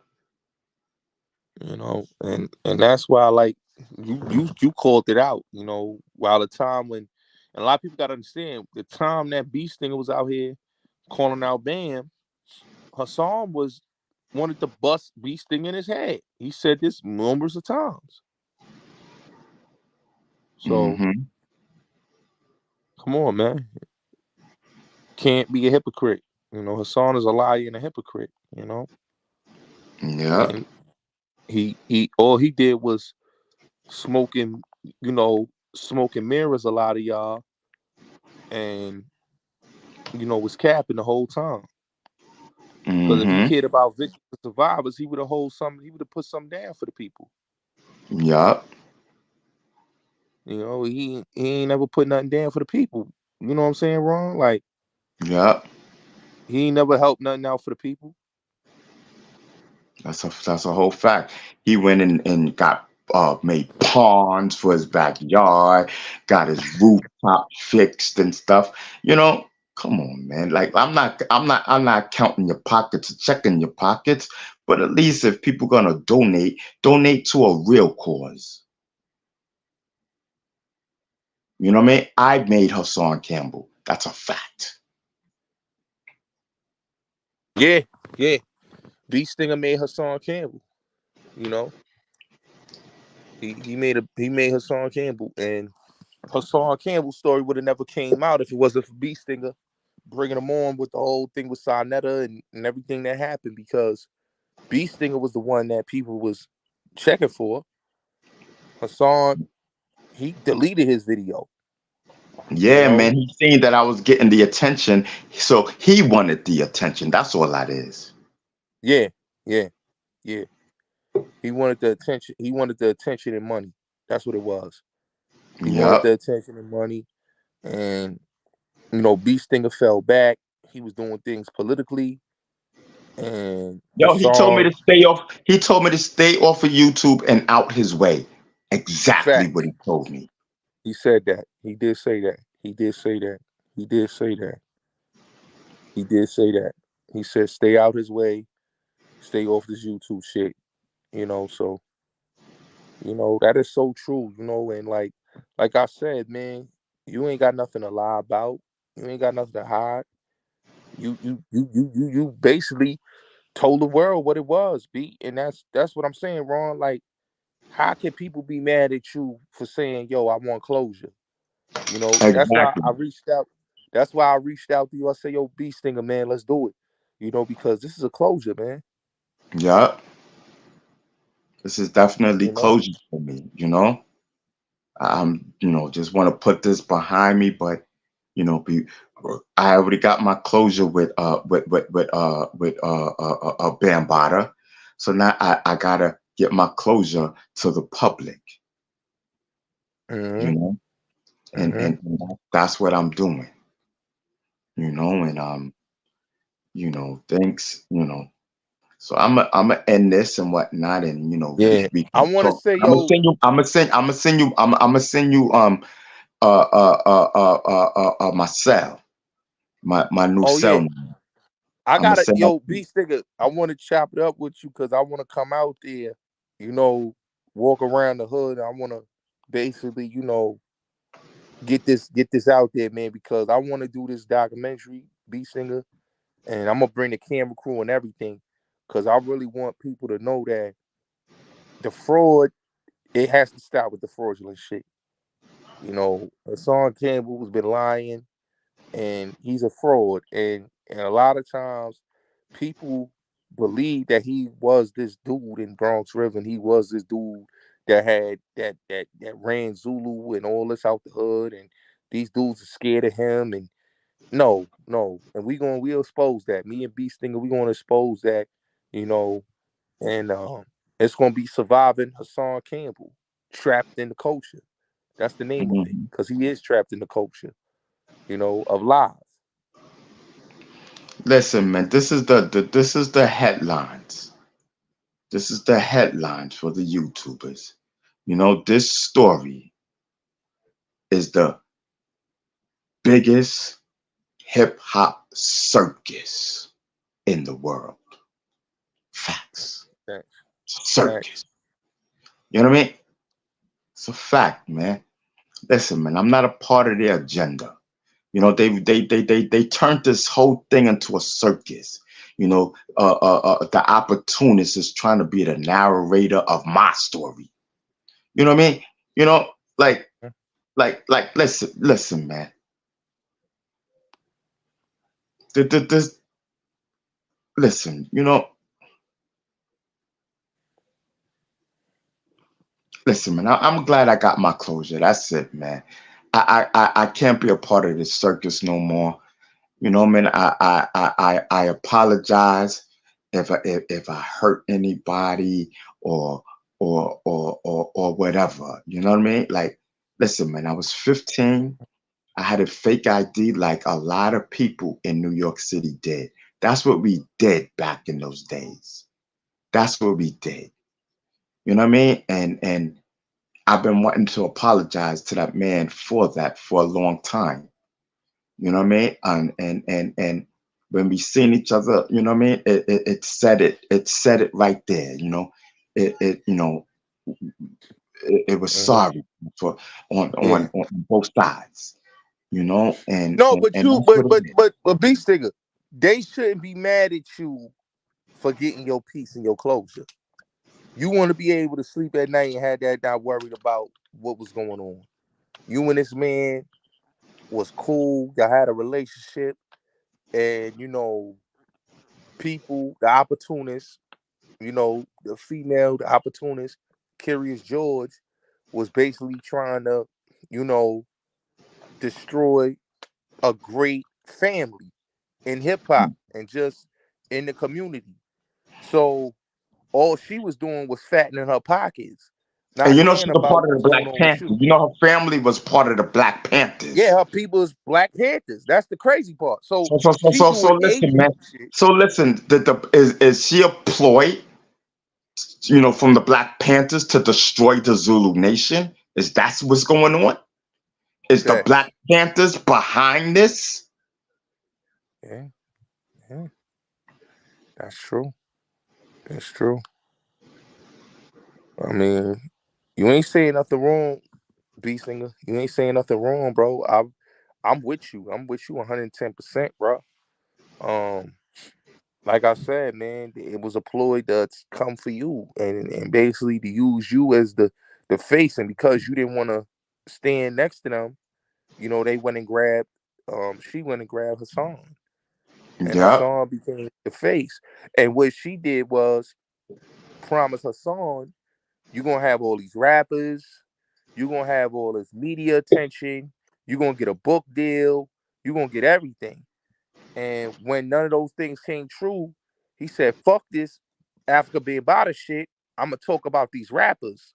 You know, and that's why like you called it out. You know, while the time when and a lot of people got to understand the time that Beast Stinger was out here calling out Bam, Hassan was wanted to bust Beast Stinger in his head. He said this numerous of times. So Mm-hmm. come on, man. Can't be a hypocrite. You know, Hassan is a liar and a hypocrite, you know. Yep. And he all he did was smoking, you know, smoking mirrors a lot of y'all and you know was capping the whole time. Because if he Mm-hmm. cared about victims and survivors, he would have put something down for the people. Yup. You know, he ain't never put nothing down for the people. You know what I'm saying, Ron? Like Yup. he ain't never helped nothing out for the people. That's a whole fact. He went and got made ponds for his backyard, got his rooftop fixed and stuff. You know, come on, man. Like I'm not counting your pockets or checking your pockets, but at least if people gonna donate to a real cause. You know what I mean? I made Hassan Campbell. That's a fact. Yeah, yeah. Beast Stinger made Hassan Campbell. You know, he made Hassan Campbell, and Hassan Campbell's story would have never came out if it wasn't for Beast Stinger bringing him on with the whole thing with Sinetta and everything that happened because B Stinger was the one that people was checking for. Hassan, he deleted his video. You Yeah, know, man. He seen that I was getting the attention, so he wanted the attention. That's all that is. yeah, yeah, yeah. He wanted the attention. He wanted the attention and money. That's what it was. He wanted Yup. the attention and money, and B Stinger fell back. He was doing things politically, and Yo, he told me Hassan, to stay off. He told me to stay off of YouTube and out his way. Exactly what facts. he told me. He said that. He did say that. He did say that. He did say that. He did say that. He said, "Stay out his way. Stay off this YouTube shit." So that is so true. And like I said, man, you ain't got nothing to lie about. You ain't got nothing to hide. You basically told the world what it was, B, and that's what I'm saying, Ron. Like, how can people be mad at you for saying, "Yo, I want closure"? That's why Exactly. I reached out. That's why I reached out to you. I say, "Yo, B Stinger, man, let's do it." Because this is a closure, man. Yup. This is definitely You know. closure for me. Just want to put this behind me, but be I already got my closure with bambatta, so now I gotta get my closure to the public, you Hmm. know, Hmm. and that's what I'm doing, and thanks, So I'm gonna end this and whatnot, and Yeah. we I can want to talk. say, I'm gonna yo, send you. I'm gonna send you my cell, my new oh cell yeah, number. I I'm gonna gotta, send that yo, to you. B Stinger. I want to chop it up with you because I want to come out there, you know, walk around the hood. I want to basically, get this out there, man, because I want to do this documentary, B Singer, and I'm gonna bring the camera crew and everything, because I really want people to know that the fraud, it has to stop with the fraudulent shit. Hassan Campbell has been lying, and he's a fraud, and a lot of times people believe that he was this dude in Bronx River, and he was this dude that had that ran Zulu and all this out the hood, and these dudes are scared of him. And no, no. And we'll expose that. Me and B Stinger, we gonna expose that, you know, and it's gonna be surviving Hassan Campbell, trapped in the culture. That's the name of it. Mhm. Because he is trapped in the culture, of lies. Listen, man. This is the headlines. This is the headlines for the YouTubers. This story is the biggest hip hop circus in the world. Facts. Thanks. Thanks. Circus. You know what I mean? It's a fact, man. Listen, man, I'm not a part of their agenda. They turned this whole thing into a circus. The opportunist is trying to be the narrator of my story. You know what I mean? You know, like, listen, man. This, listen, listen, man. I'm glad I got my closure. That's it, man. I can't be a part of this circus no more. Man, I apologize if I hurt anybody or or whatever. You know what I mean? Like, listen, man, I was 15. I had a fake ID like a lot of people in New York City did. That's what we did back in those days. That's what we did. You know what I mean? And I've been wanting to apologize to that man for that for a long time. You know what I mean? And when we seen each other, you know what I mean? It said it right there, It it you know it was Hmm. sorry for Yeah. on both sides, and No, and but and you, that's what it is. but B Stinger, they shouldn't be mad at you for getting your peace and your closure. You want to be able to sleep at night and have that not worried about what was going on. You and this man was cool. Y'all had a relationship, and people, the opportunists, the female, the opportunist, Curious George, was basically trying to, you know, destroy a great family in hip hop and just in the community. So all she was doing was fattening her pockets, And not you know caring she's a about part of what's the going Black on with Panthers. you. You know her family was part of the Black Yeah, Panthers. her people is Black Panthers. That's the crazy part. So So so so she so so doing listen, man. agency shit. So listen, is she a ploy, from the Black Panthers to destroy the Zulu Nation? Is that what's going on? Is the Facts. Black Panthers behind this? Yeah, yeah, that's true. That's true. I mean, you ain't saying nothing wrong, B singer. You ain't saying nothing wrong, bro. I'm with you. I'm with you 110%, bro. Um, like I said, man, it was a ploy that's come for you and basically to use you as the face, and because you didn't want to stand next to them, they went and grabbed she went and grabbed Hassan. And Yep. Hassan became the face. And what she did was promise Hassan, you're gonna have all these rappers, you're gonna have all this media attention, you're gonna get a book deal, you're gonna get everything. And when none of those things came true, he said, fuck this Afrika bambatta shit. I'ma talk about these rappers.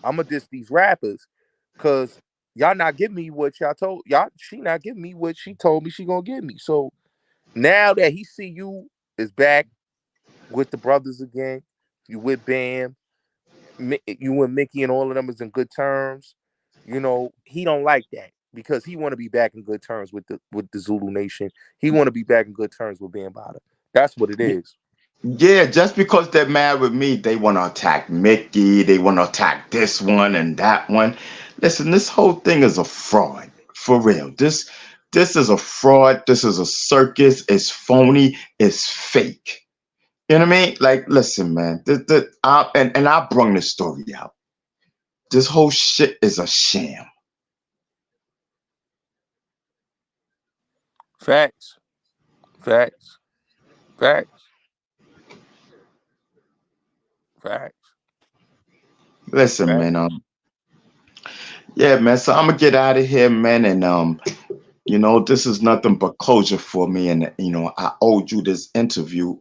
I'ma diss these rappers. Cause y'all not giving me what y'all told y'all, she not giving me what she told me she gonna give me. So now that he see you is back with the brothers again, you with Bam, you and Mickey and all of them is in good terms. He don't like that because he want to be back in good terms with the Zulu Nation. He want to be back in good terms with Bambaataa. That's what it is. Yeah, just because they're mad with me, they want to attack Mickey. They want to attack this one and that one. Listen, this whole thing is a fraud, for real. This is a fraud. This is a circus. It's phony. It's fake. You know what I mean? Like, listen, man. And I brung this story out. This whole shit is a sham. Facts, facts, facts, facts, Listen, man. facts. Yeah, man. So I'm gonna get out of here, man, and this is nothing but closure for me. And I owed you this interview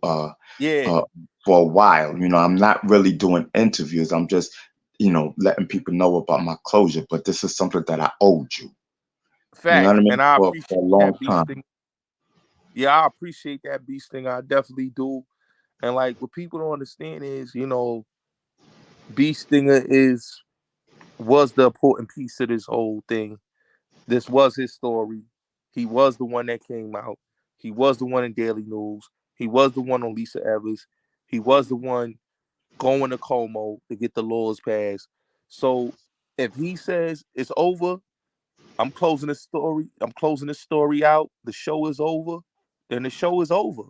Yeah, uh for a while. I'm not really doing interviews. I'm just, letting people know about my closure. But this is something that I owed you. You know what facts. I mean? And I For a appreciate long that beast time. thing. Yeah, I appreciate that beast thing. I definitely do. And like what people don't understand is, Beast Stinger was the important piece to this whole thing. This was his story. He was the one that came out. He was the one in Daily News. He was the one on Lisa Evers. He was the one going to Como to get the laws passed. So if he says it's over, I'm closing the story. I'm closing the story out. The show is over. Then the show is over.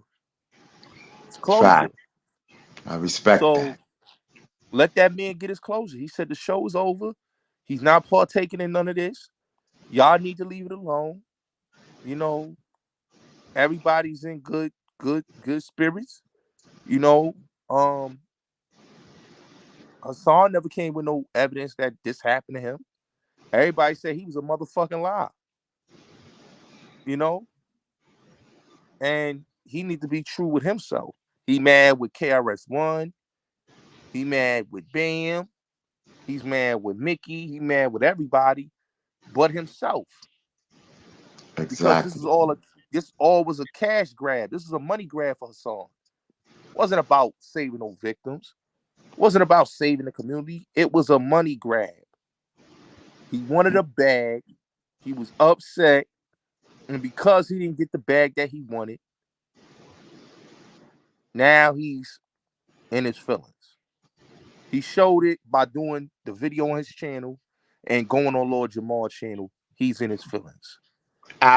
It's closure. Fact. I respect So that. let that man get his closure. He said the show is over. He's not partaking in none of this. Y'all need to leave it alone. You know, everybody's in good spirits. You know, um, Hassan never came with no evidence that this happened to him. Everybody said he was a motherfucking lie. You know, and he need to be true with himself. He mad with KRS-One. He mad with Bam. He's mad with Mickey. He mad with everybody but himself. Because Exactly. this all was a cash grab. This is a money grab for Hassan. It wasn't about saving no victims. It wasn't about saving the community. It was a money grab. He wanted a bag. He was upset. And because he didn't get the bag that he wanted, now he's in his feelings. He showed it by doing the video on his channel and going on Lord Jamal's channel. He's in his feelings.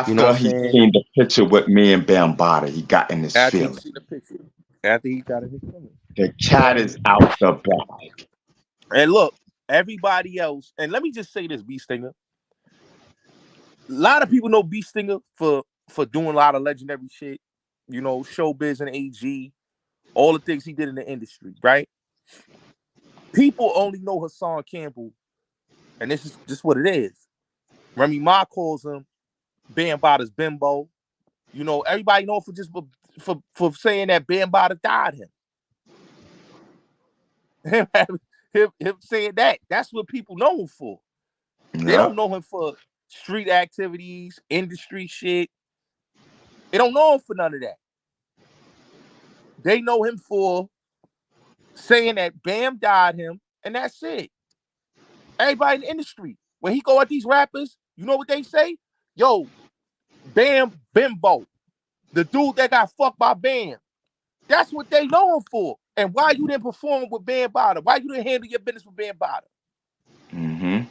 You know After what I'm he saying? seen the picture with me and Bambada, he got in his After he feelings. seen the picture. After he got in his feelings. The cat And is out the bag. and look, everybody else, and let me just say this, B Stinger. A lot of people know B Stinger for doing a lot of legendary shit. Showbiz and AG, all the things he did in the industry, right? People only know Hassan Campbell, and this is just what it is. Remy Ma calls him Bambatta's bimbo. You know, everybody know for just for saying that Bambatta died him. him saying that. That's what people know him for. They don't Yep. know him for street activities, industry shit. They don't know him for none of that. They know him for saying that Bam died him, and that's it. Everybody in the industry, when he go at these rappers, you know what they say? Yo, Bam Bimbo, the dude that got fucked by Bam. That's what they know him for. And why you didn't perform with Bambatta? Why you didn't handle your business with Bambatta? Mm-hmm.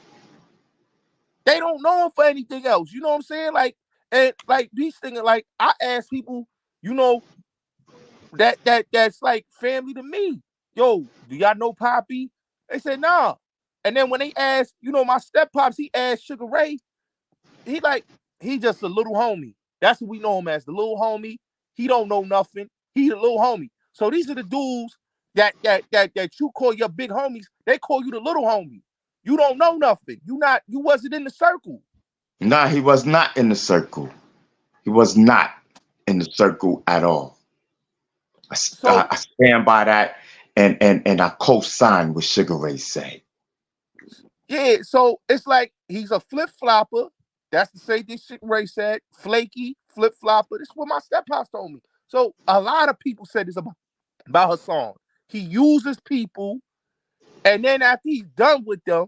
They don't know him for anything else. You know what I'm saying? Like, and like these things, like I ask people, you know, that's like family to me. Yo, do y'all know Poppy? They said nah. And then when they asked, you know, my step pops, he asked Sugar Ray, he just a little homie. That's what we know him as, the little homie. He don't know nothing. He the little homie. So these are the dudes that you call your big homies. They call you the little homie. You don't know nothing. You wasn't in the circle. Nah, he was not in the circle. He was not in the circle at all. So I stand by that, and I co-sign what Sugar Ray said. yeah, so it's like he's a flip flopper. That's the same thing shit Ray said. Flaky, flip flopper. This is what my step house told me. So a lot of people said this about her song. He uses people, and then after he's done with them,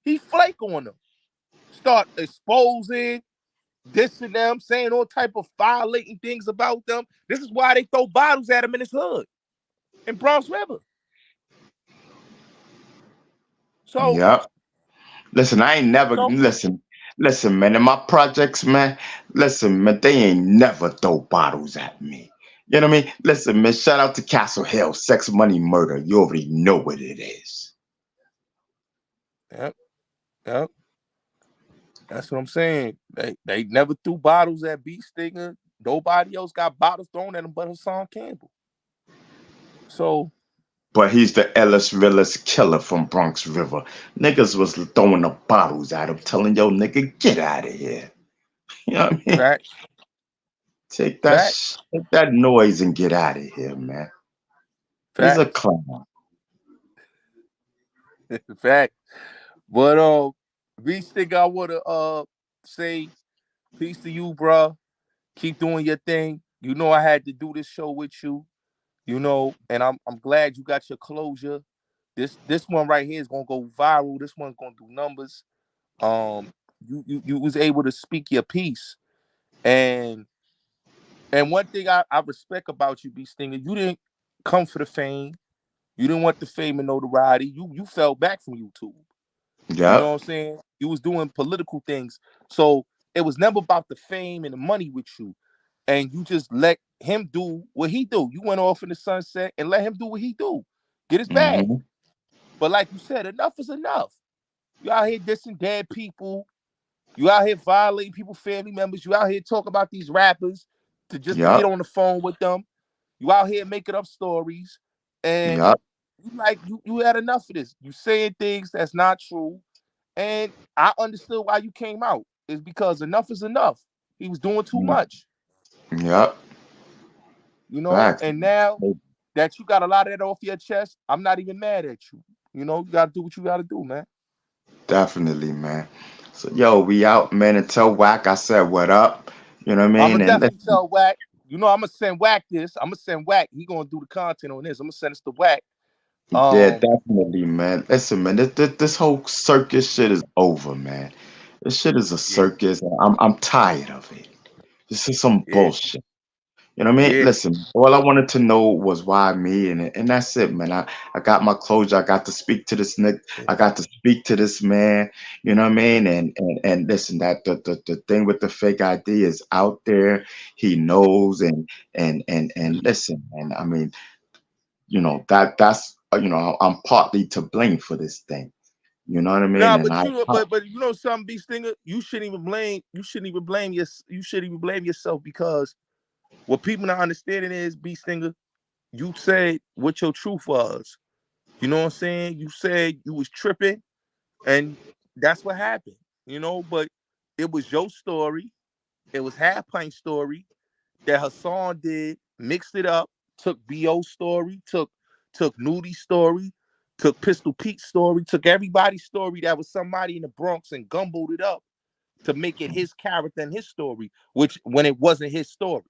he flake on them. Start exposing, dissing them, saying all type of violating things about them. This is why they throw bottles at him in his hood in Bronx River. So, Yep. Listen, I ain't never so listen, man. In my projects, man. Listen, man. They ain't never throw bottles at me. You know what I mean? Listen, man. Shout out to Castle Hill, Sex, Money, Murder. You already know what it is. yep, yep. That's what I'm saying. They never threw bottles at B Stinger. Nobody else got bottles thrown at him but Hassan Campbell. So But he's the illest, realest killer from Bronx River. Niggas was throwing the bottles at him, telling yo nigga, get out of here. You know what I mean? fact, fact, Take that noise and get out of here, man. He's a fact, clown. fact. But B Stinger, I wanna say peace to you, bro. Keep doing your thing. You know I had to do this show with you. You know, and I'm glad you got your closure. This one right here is gonna go viral. This one's gonna do numbers. You was able to speak your piece, and one thing I respect about you, B Stinger, you didn't come for the fame. You didn't want the fame and notoriety. You fell back from YouTube. You know Yep. what I'm saying? You was doing political things, so it was never about the fame and the money with you. And you just let him do what he do. You went off in the sunset and let him do what he do. Get his bag. Mm-hmm. But like you said, enough is enough. You out here dissing dead people. You out here violating people's family members. You out here talking about these rappers to get Yep. on the phone with them. You out here making up stories. And Yep. you had enough of this. You saying things that's not true. And I understood why you came out. It's because enough is enough. He was doing too much. Yep. You know, Facts. and now that you got a lot of that off your chest, I'm not even mad at you. You know, you gotta do what you gotta do, man. Definitely, man. So yo, we out, man. And tell Whack I said what up. You know what I I'm mean? gonna And definitely tell Wack. You know, I'm gonna send Wack this. I'm gonna send Wack. He gonna do the content on this. I'm gonna send this to Wack. yeah, Um, definitely, man. Listen, man, this whole circus shit is over, man. This shit is a yeah, circus, and I'm tired of it. This is some yeah, bullshit. You know what I mean? yeah, Listen, all I wanted to know was why me, and that's it, man. I got my closure. I got to speak to this Nick. I got to speak to this man. You know what I mean? And listen, that the thing with the fake ID is out there. He knows, and listen, and I mean, that's I'm partly to blame for this thing. You know what I mean? Nah, And but but you know something, B Stinger. You shouldn't even blame yourself because what people not understanding is B Stinger. you said what your truth was. You know what I'm saying? You said you was tripping, and that's what happened. But it was your story. It was Half Pint story that Hassan did, mixed it up, took B.O. story, took Nudi's story, took Pistol Pete's story, took everybody's story that was somebody in the Bronx and gumbled it up to make it his character and his story, which when it wasn't his story.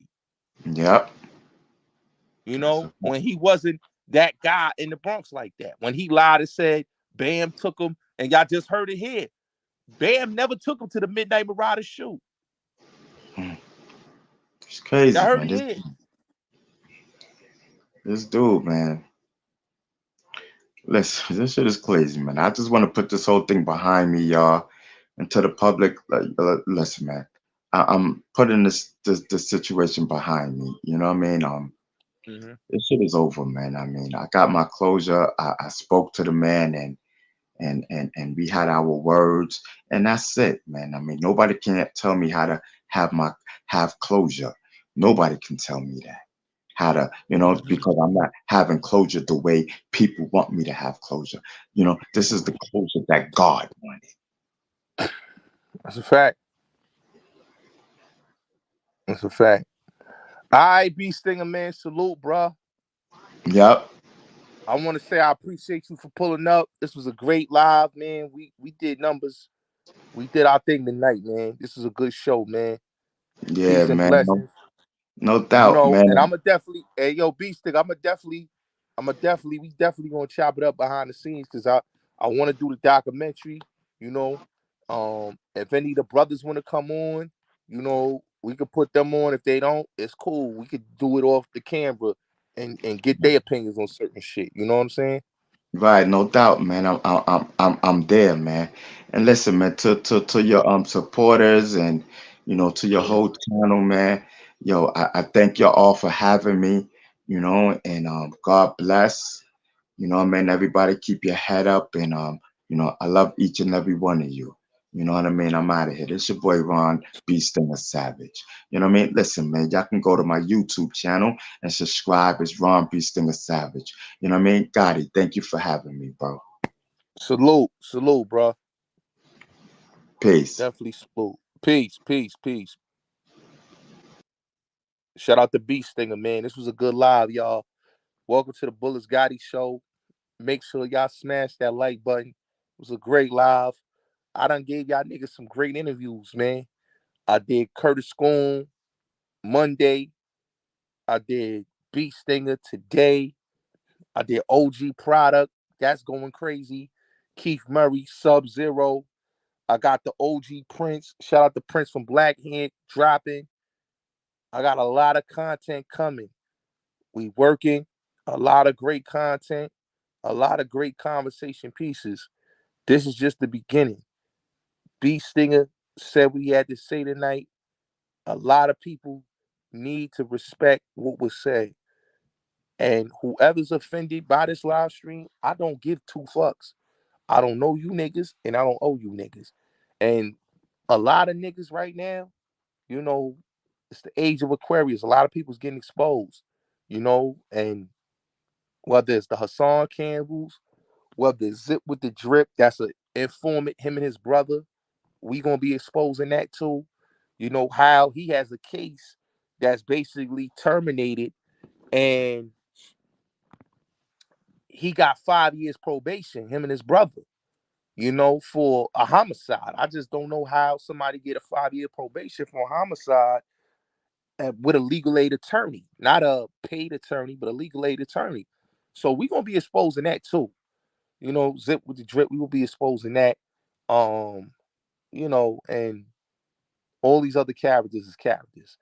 Yep. That's a, When he wasn't that guy in the Bronx like that. When he lied and said Bam took him, and y'all just heard it here. Bam never took him to the Midnight Marauder shoot. it's Y'all crazy, heard man. it here. This dude, man. Listen, this shit is crazy, man. I just want to put this whole thing behind me, y'all, and to the public. Like, listen, man. I'm putting this situation behind me. You know what I mean? Mm-hmm. This shit is over, man. I mean, I got my closure. I spoke to the man, and we had our words, and that's it, man. I mean, nobody can't tell me how to have my have closure. Nobody can tell me that how to, Mm-hmm. because I'm not having closure the way people want me to have closure. This is the closure that God wanted. That's a fact. That's a fact. All right, B Stinger, man. Salute, bro. Yep. I want to say I appreciate you for pulling up. This was a great live, man. We did numbers. We did our thing tonight, man. This is a good show, man. Yeah, Peace and man. No, blessings. no doubt, And man. I'ma definitely, hey yo, B Stick, we definitely gonna chop it up behind the scenes because I want to do the documentary. You know, if any of the brothers want to come on, we could put them on. If they don't, it's cool. We could do it off the camera and get their opinions on certain shit. You know what I'm saying? Right, no doubt, man. I'm there, man. And listen, man, to your supporters and to your whole channel, man. Yo, I thank you all for having me, and God bless. Man, everybody keep your head up, and I love each and every one of you. You know what I mean? I'm out of here. This your boy Ron Beast and a Savage. You know what I mean? Listen, man, y'all can go to my YouTube channel and subscribe. It's Ron Beast and a Savage. You know what I mean? Gotti, thank you for having me, bro. Salute, bro. Peace. Definitely salute. Peace, peace, peace. Shout out to Beast Stinger, man. This was a good live, y'all. Welcome to the Bullets Gotti show. Make sure y'all smash that like button. It was a great live. I done gave y'all niggas some great interviews, man. I did Curtis Schoon Monday. I did Beat Stinger today. I did OG Product. That's going crazy. Keith Murray, Sub Zero. I got the OG Prince. Shout out to Prince from Blackhead dropping. I got a lot of content coming. We working. A lot of great content. A lot of great conversation pieces. This is just the beginning. B Stinger said what he had to say tonight. A lot of people need to respect what was said. And whoever's offended by this live stream, I don't give two fucks. I don't know you niggas and I don't owe you niggas. And a lot of niggas right now, you know, it's the age of Aquarius. A lot of people's getting exposed, and whether it's the Hassan Campbells, whether it's Zip with the Drip, that's an informant, him and his brother. We gonna be exposing that too. How he has a case that's basically terminated, and he got 5 years probation. Him and his brother, for a homicide. I just don't know how somebody get a 5 year probation for a homicide with a legal aid attorney, not a paid attorney, but a legal aid attorney. So we gonna be exposing that too. Zip with the Drip. We will be exposing that. Um, and all these other characters is characters.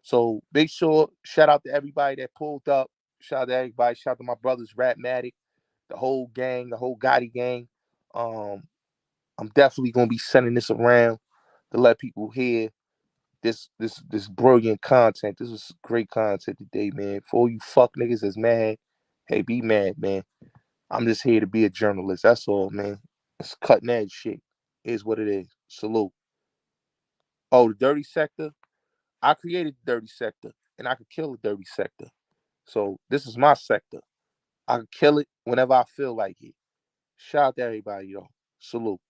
So make sure, shout out to everybody that pulled up. Shout out to everybody. Shout out to my brothers, Ratmatic, the whole gang, the whole Gotti gang. Um, I'm definitely gonna be sending this around to let people hear this brilliant content. This was great content today, man. For all you fuck niggas that's mad, hey, be mad, man. I'm just here to be a journalist. That's all, man. It's cutting edge shit. Is what it is. Salute. Oh, the dirty sector. I created the dirty sector, and I could kill the dirty sector. So this is my sector. I can kill it whenever I feel like it. Shout out to everybody, yo. Salute.